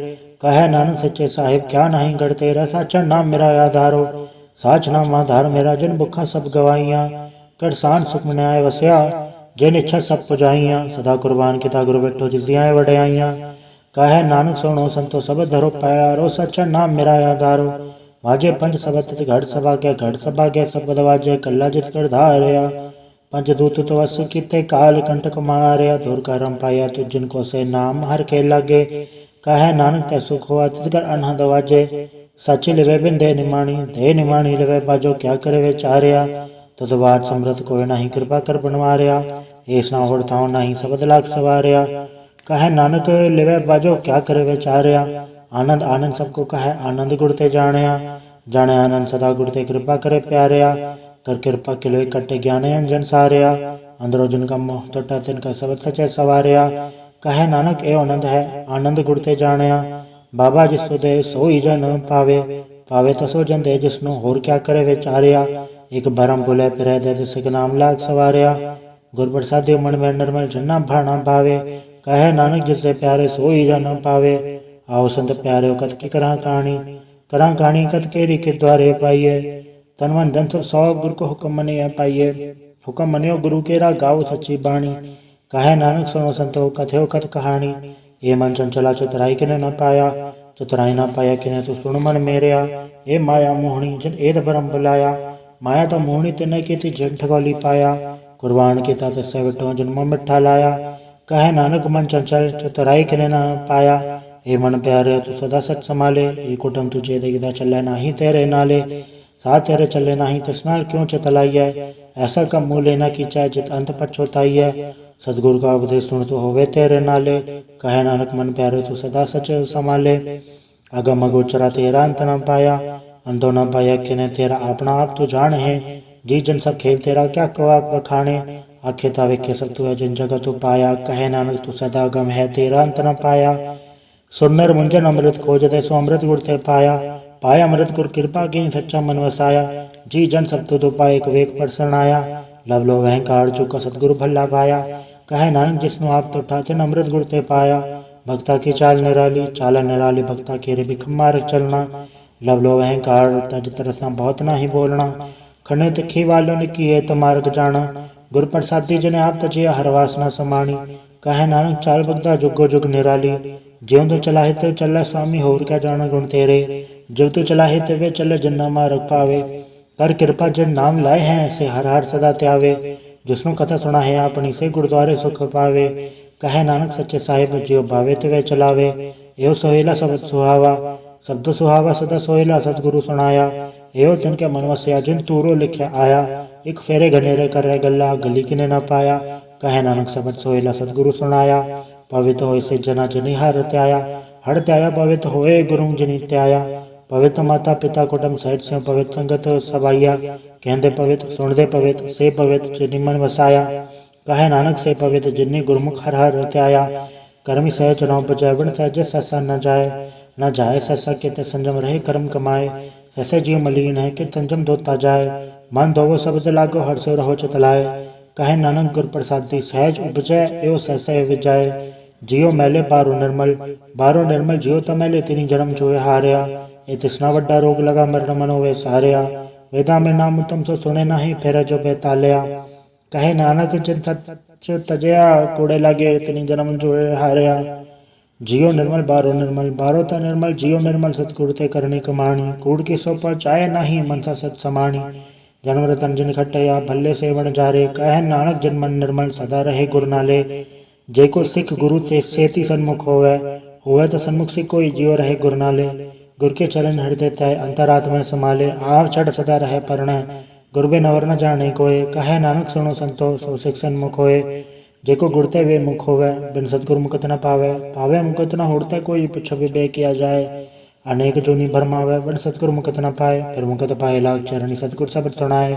कहे नानक सच्चे साहिब क्या नहीं गढ़ तेरा, साचा नाम मेरा आधारो। साच नाम आधार मेरा जिन भुखा सब गवाइया, कर सान सुख न्याय वस्या जिन इच्छा सब पुजाइया। सदा कुर्बान किता गुरु बैठो जिसियाए वड्याइया। कहे नानक सुनो संतो सब धरो प्यारो, सच्चा नाम मेरा आधारो। वाजे पंच सबत घड़ सभा के, घड़ सभा के सबद वाजे कल्ला जित कर धारया। पंच दूत तो वस किते काल कंटक मारया, धुर करम पाया तुझ जिनको से नाम हर के लागे। कहे नानक तै सुख हुआ तिसकर अनहद वाजे, सच लिवे बिन दे निमाणी, दे निमाणी लिवे बाजो क्या करे विचारया। तुद बाट समृत कोई नहीं कृपा कर बनवारया, ऐस ना होड़ताओ नहीं सबद लाख सवारया। कहे नानक लिवे बाजो क्या करे विचारया, आनंद आनंद सबको कहे आनंद गुड़ते जाणया। जाने आनंद सदा गुड़ते कृपा करे प्यारया, कर कृपा किलवे कट्टे ज्ञाने अंजन सारया। अंदरो जिनका मोह टोटा तिनका सबद सचे सवारया। कहे नानक ए आनंद है आनंद गुड़ते जाणया, बाबा जिसो दे सोई जन पावे। पावे तो सो जन दे जिसनो होर क्या करे विचारया। एक भरम बुले फिरे दे दिसक नाम लाग सवारया, गुर प्रसादि मन में निर्मल जन्ना भाना भावे। कहे नानक जिससे प्यारे सोई जन पावे, आओ संत प्यारे कत की करा कहानी कत केरी के द्वारे पाइये। तन मन धन सब सौ गुरु को हुक्म मनिया पाइये, हुक्म मनियो गुरु केरा गाओ सच्ची बाणी। कहे नानक सुनो संतो कथयो कथ कहानी, ये मन चंचला चतुराई किने न पाया। चतुराई न पाया किने तू सुन मन मेरया, ए माया मोहनी जिन एद भरम बुलाया। माया तो मोहनी तिने की थी झंठ गोली पाया, कुर्बान किता तिससे विठो जन्म मिठा लाया। कहे नानक मन चंचल चतुराई किने न पाया, ए मन प्यारे तू सदा सच संभाले। ये कुटुम तुझे देखदा चले नाही तेरे नाले, साथ तेरे चले नाही तिसनाल क्यों चतलाइया। ऐसा कम मुँह लेना कीचा जित अंत पछोताइया, सतगुरु का उपदेश सुन तो होवे तेरे नाले। कहे नानक मन प्यारे तू सदा सच संभाले, अगम अगोचरा तेरा अंत न पाया। अंतो न पाया किने तेरा अपना आप तू जान है, जी जन सब खेल तेरा क्या कवाक बखाने। आखे तावे के सब तू है जिन जगह तू पाया, कहे नानक तू सदा गम है तेरा अंत न पाया। सुनर मुंजन अमृत खोजते सो अमृत गुड़ते पाया, पाया अमृत गुर कृपा की सच्चा मन वसाया। जी जन सब तो पाए एक वेग पर शरणाया, लव लो अहंकार चुका सतगुरु भला पाया। कहे नानक जिसनु आप तो ठाते अमृत गुड़ते पाया, भक्ता की चाल निराली चाल निराली भक्ता के रे बिख मार्ग चलना। लव लो अहंकार तज तरसा बहुत ना ही बोलना, खने तिखी वालों ने किए तो मार्ग जाना। गुर प्रसादी जने आप तजे हर वासना समाणी, कहे नानक चाल भक्ता जुगो जुग निराली। ज्यों तो चलाहे तो चले स्वामी होर क्या जाना गुण तेरे, जो तो चलाहे ते वे चले जन्ना मार्ग पावे। कर कृपा जिन नाम लाए हैं ऐसे हर हर सदा त्यावे, जिसनु कथा सुना है अपनी से गुरुद्वारे सुख पावे। कहे नानक सच्चे साहिब जियो भावे ते वे चलावे, एव सोहेला शब्द सुहावा शब्द सुहावा सदा सोहेला सतगुरु सुनाया। एव तिनके मन वस्या जिन तूरो लिख्या आया, एक फेरे घनेरे करे गल्ला गली किने न पाया। कहे नानक शब्द सोहेला सतगुरु सुनाया, पवित्र होय से जना जिनि हर त्याया। हर त्याया पवित्र होए गुरु जिनि त्याया, पवित्र माता पिता कुटुंब सहित से पवित्र संगत सबाइया। कहते पवित्र सुनते पवित्र से पवित्र जिनि मन वसाया, कहे नानक से पवित्र जिनि गुरमुख हर हर त्याया। कर्मी सहज रौ बजाय बन सहज ससा न जाए ससा के ते संजम रहे कर्म कमाए। सहसे जीव मलिन है कि संजम धोता जाए, मन धोवो शब्द लागो हर से रहो चितलाए। कहे नानक गुर प्रसादी सहज उपजय एवं सहसे विजाय। जियो मैले बारो निर्मल जियो तो मैले तिनी जन्म चोए हारया। ए तिसना वड्डा रोग लगा मरण मनो वे सारया, वेदा में नाम तुम सो सुने नहीं फिर जो बेतालया। कहे नानक जिन सच तजया कूड़े लागे तिनी जन्म चोए हारया। जियो निर्मल बारो ता निर्मल जियो निर्मल सतगुरु ते करनी कमाणी। कूड़ की सो चाहे नाही मनसा सत समाणी, जन्म रतन जिन खटया भल्ले सेवन जारे। कहे नानक जिन मन निर्मल सदा रहे गुर नाले, जेको सिख गुरु ते सेती सन्मुख होवे तो सन्मुख से कोई जियो रहे गुर नाले। गुर के चरण हृदय तय अंतरात्मा समाले, आव चढ़ सदा रहे परणय गुर बे नवर न जाने कोय। कहे नानक सुनो संतो सो सिख सन्मुख होए, जेको गुरते वे मुख होवे बिन सतगुरु मुकत न पावे मुकत न होड़ते कोई पुछ विबे किया जाए। अनेक जोनि भरमावे बिन सतगुरु मुकत न पाए, फिर मुकत पाए लाग चरणी सतगुरु शब्द सुनाए।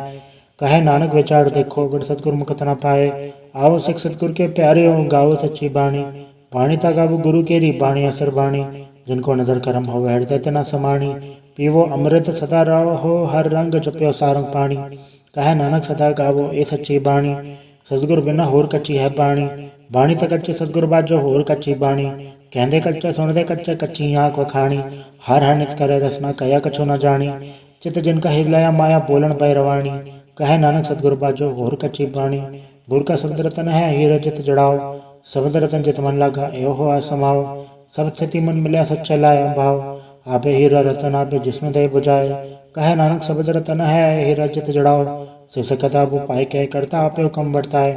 कहे नानक विचार देखो बिन सतगुरु मुकत न पाए, आओ सिख सतगुरु के प्यारे हो गाओ सच्ची बाणी। बाणी ता गावो गुरु केरी बाणी असर बाणी, जिनको नजर करम हो हृदय तना समाणी। पीवो अमृत सदा रहो हर रंग जप्यो सारंग पाणी। कहे नानक सदा गावो ए सच्ची बाणी। सतगुर बिना होर कच्ची है बाणी। बाणी तो कच्ची सतगुर बाजो होर कच्ची बाणी। कहंदे कच्चे सुनदे कच्चे कच्ची आँख वखाणी। हर हर नित करे रसना कया कछु न जानी। चित जिनका हिलाया माया बोलन पै रवाणी। कहे नानक सतगुर बाजो होर कच्ची बाणी। गुर का शब्द रतन है हीरा जित जड़ाओ। शब्द रतन जित मन लागा एहो हो आसमाओ। सब स्थिति मन मिलया सच्चा लाया भाव। आपे हीरा रतन आपे जिसमें दे बुझाए। कहे नानक शब्द रतन है हीरा जित जड़ाओ। शिव से कताब उपाय कह करता आपे हुक्म बढ़ताए।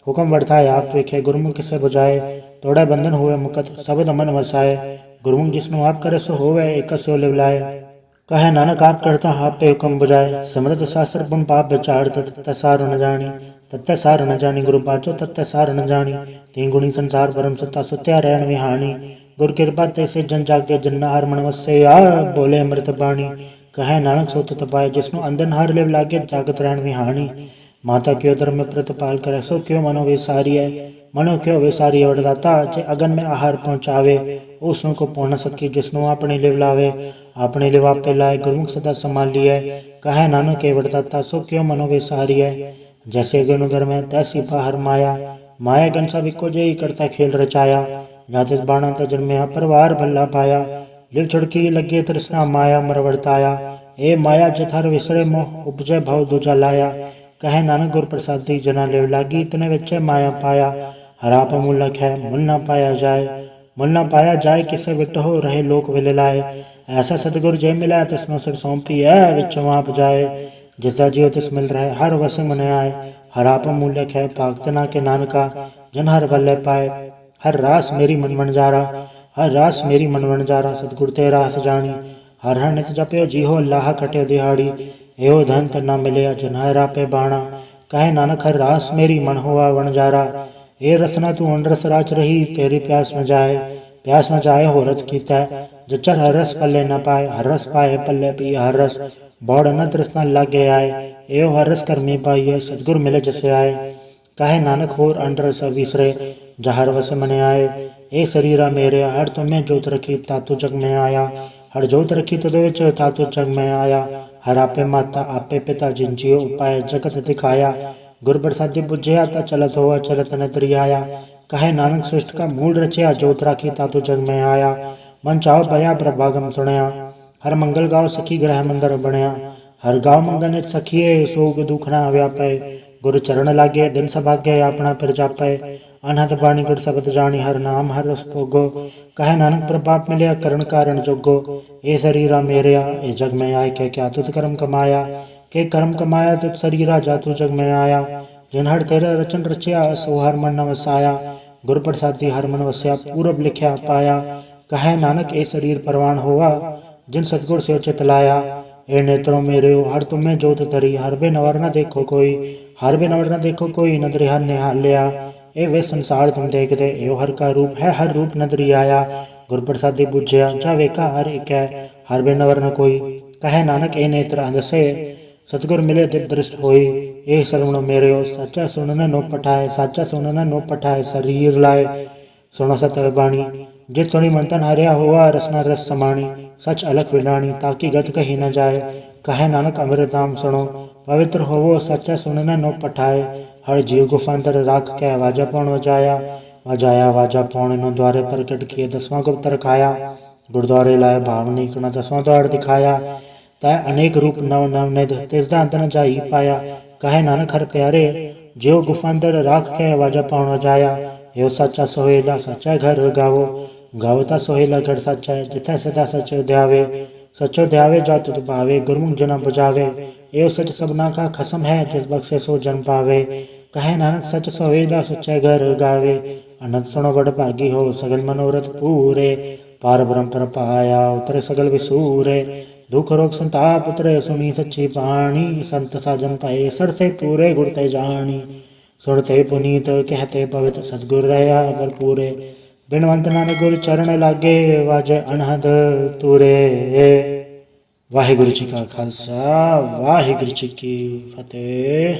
हुक्म बढ़ता है आप वेखे गुरमुख किसे बुझाए। तोड़े बंधन हुए मुकत शब्द मन वसाए। गुरमुख जिसनु आप करे सो होवे एक सो लिवलाए। कहे नानक आप करता आप पे हुक्म बुझाए। समृत शास्त्र पुन पाप विचार तत्त सार न जानी। तत्त सार न जानी गुरु बाजो तत्त सार न जानी। तीन गुणी संसार परम सत्ता सुत्या रहन विहानी। गुर कृपा तैसे जन जागे जन्ना हर मन वसे आ बोले अमृत बाणी। कहे नानक सो तत पाए जिसनु अंदन हार लिव लागे जागत रहन विहानी। माता क्यों धर्म में प्रतिपाल करे सो क्यों मनो विसारी है। मनो क्यों विसारी वरदाता जे अगन में आहार पहुँचावे। उसनु को पहुँच सकी जिसनु अपने लिव लावे। अपने लिव आपे लाए गुरमुख सदा संभाली है। कहे नानक के वरदाता सो क्यों मनो विसारी है। जैसे गनु धर्म है तैसी बाहर माया। माया गन सब इको जे करता खेल रचाया। जातिस बाणा त जन्मे परवार भला पाया। लिव छुड़की लगे तृष्णा माया मरवर्ताया। ए माया जथार विसरे मोह उपजे भव दूजा लाया। कहे नानक गुर प्रसादी जना लिव लागी इतने विचे माया पाया। हराप मूलक है मुल न पाया जाए। मुल न पाया जाए किसे विट हो रहे लोक विल लाए। ऐसा सतगुर जय मिला तिसनो सिर सौंपी है विचों आप जाए। जिसदा जियो तिस मिल रहे हर वस मन आए। हराप मूलक है भागत ना के नानका जन हर भले पाए। हर रास मेरी मन वनजारा हर रास मेरी मन वनजारा सतगुर ते रास जानी। हर हर नित जप्यो जी हो लाह कट्यो दिहाड़ी। एहो धन त न मिले जन हर आपे बाणा। कहे नानक हर रास मेरी मन हुआ वनजारा। ए रसना तू उन रस राच रही तेरी प्यास में जाए। प्यास में जाए हो रस कीता जचर हर रस पल्ले न पाए। हर रस पाए पल्ले पी हर रस बौड़ न तृष्णा लागे आए। एहो हर रस करमी पाइए सतगुर मिले जसे आए। कहे नानक होर अंडर सब विसरे जहर वस मने आए। ए शरीरा मेरे हर तुम्हें जोत रखी तातु जग में आया। हर जोत रखी तुद विच तातु जग में आया। हर आपे माता आपे पिता जिन जियो उपाय जगत दिखाया। गुर प्रसादी बुझया ता चलत हुआ चलत न त्रियाया। कहे नानक सृष्ट का मूल रचया जोत राखी तातु जग में आया। मन चाहो भया प्रभागम सुनया। हर मंगल गाँव सखी ग्रह मंदिर बनया। हर गाँव मंगल सखिए सोग दुखना व्यापे। गुरु चरण लागे दिन सभागे अपना फिर जापे। अनहद बाणी गुर शब्द जानी हर नाम हर रस भोगो। कहे नानक प्रभाप मिलया करण कारण जोगो। ए शरीरा मेरया ए जग में आए के क्या तुत कर्म कमाया। के कर्म कमाया तुत शरीरा जातु जग में आया। जिन हर तेरा रचन रचया सो हर मन न वसाया। गुर प्रसादी हर मन वसया पूरब लिखया पाया। कहे नानक ए शरीर परवान हुआ जिन सतगुर से चित लाया। ए नेत्रों मेरे हर तुम्हें जोत धरी हर बे नवर न देखो कोई। हर बे नवर न देखो कोई नदरी हर निहाल लिया। ए वे संसार तुम देखते एव हर का रूप है हर रूप नदरी आया। गुर प्रसादी बुझया जा वेका हर एक है हर बे नवर न कोई। कहे नानक ए नेत्र अंध से सतगुर मिले दिव्य दृष्ट होई। ए श्रवण मेरे सच्चा सुनना नो पठाए साचा सुनना नो पठाए शरीर लाए। सुनो सत बाणी जित तुणी मंथन हरिया हुआ रसना रस समाणी। सच अलख विलाणी ताकि गत कही न जाए। कहे नानक अमृत नाम सुनो पवित्र होवो सच्चा सुनना नो पठाए। हर जीव गुफांतर राख के वाजा पौण वजाया। वजाया वाजा पौण नो द्वारे प्रकट किए 10वां गुप्त रखाया। गुरुद्वारे लाए भाव नीकना 10वां द्वार दिखाया। तय अनेक रूप नव नव निध तिसदा अंत न जाई पाया। कहे नानक हर प्यारे जो गुफांतर राख के वाजा पौण वजाया। यो सच्चा सोहेला सच्चा घर गावो। गावता सोहेला घर सच्चा जिथे सदा सच ध्यावे। सचो ध्यावे जा तुत भावे गुरमुख जना बुझावे। एव सच सबना का खसम है जिस बख्शे सो जन पावे। कहे नानक सच सोहेला सच्चा घर गावे। अनंत सुनो बड़ भागी हो सगल मनोरथ पूरे। पार ब्रह्म पर पाया उतरे सगल विसूरे। दुख रोग संताप उतरे सुनी सच्ची बाणी। संत साजन पाए सरसे पूरे गुरते जानी। सुनते पुनीत कहते पवित्र सतगुर रहा भरपूरे। बिनवंत नानक गुर चरण लागे वाजे अनहद तूरे। वाहिगुरु जी का खालसा वाहिगुरु जी की फतेह।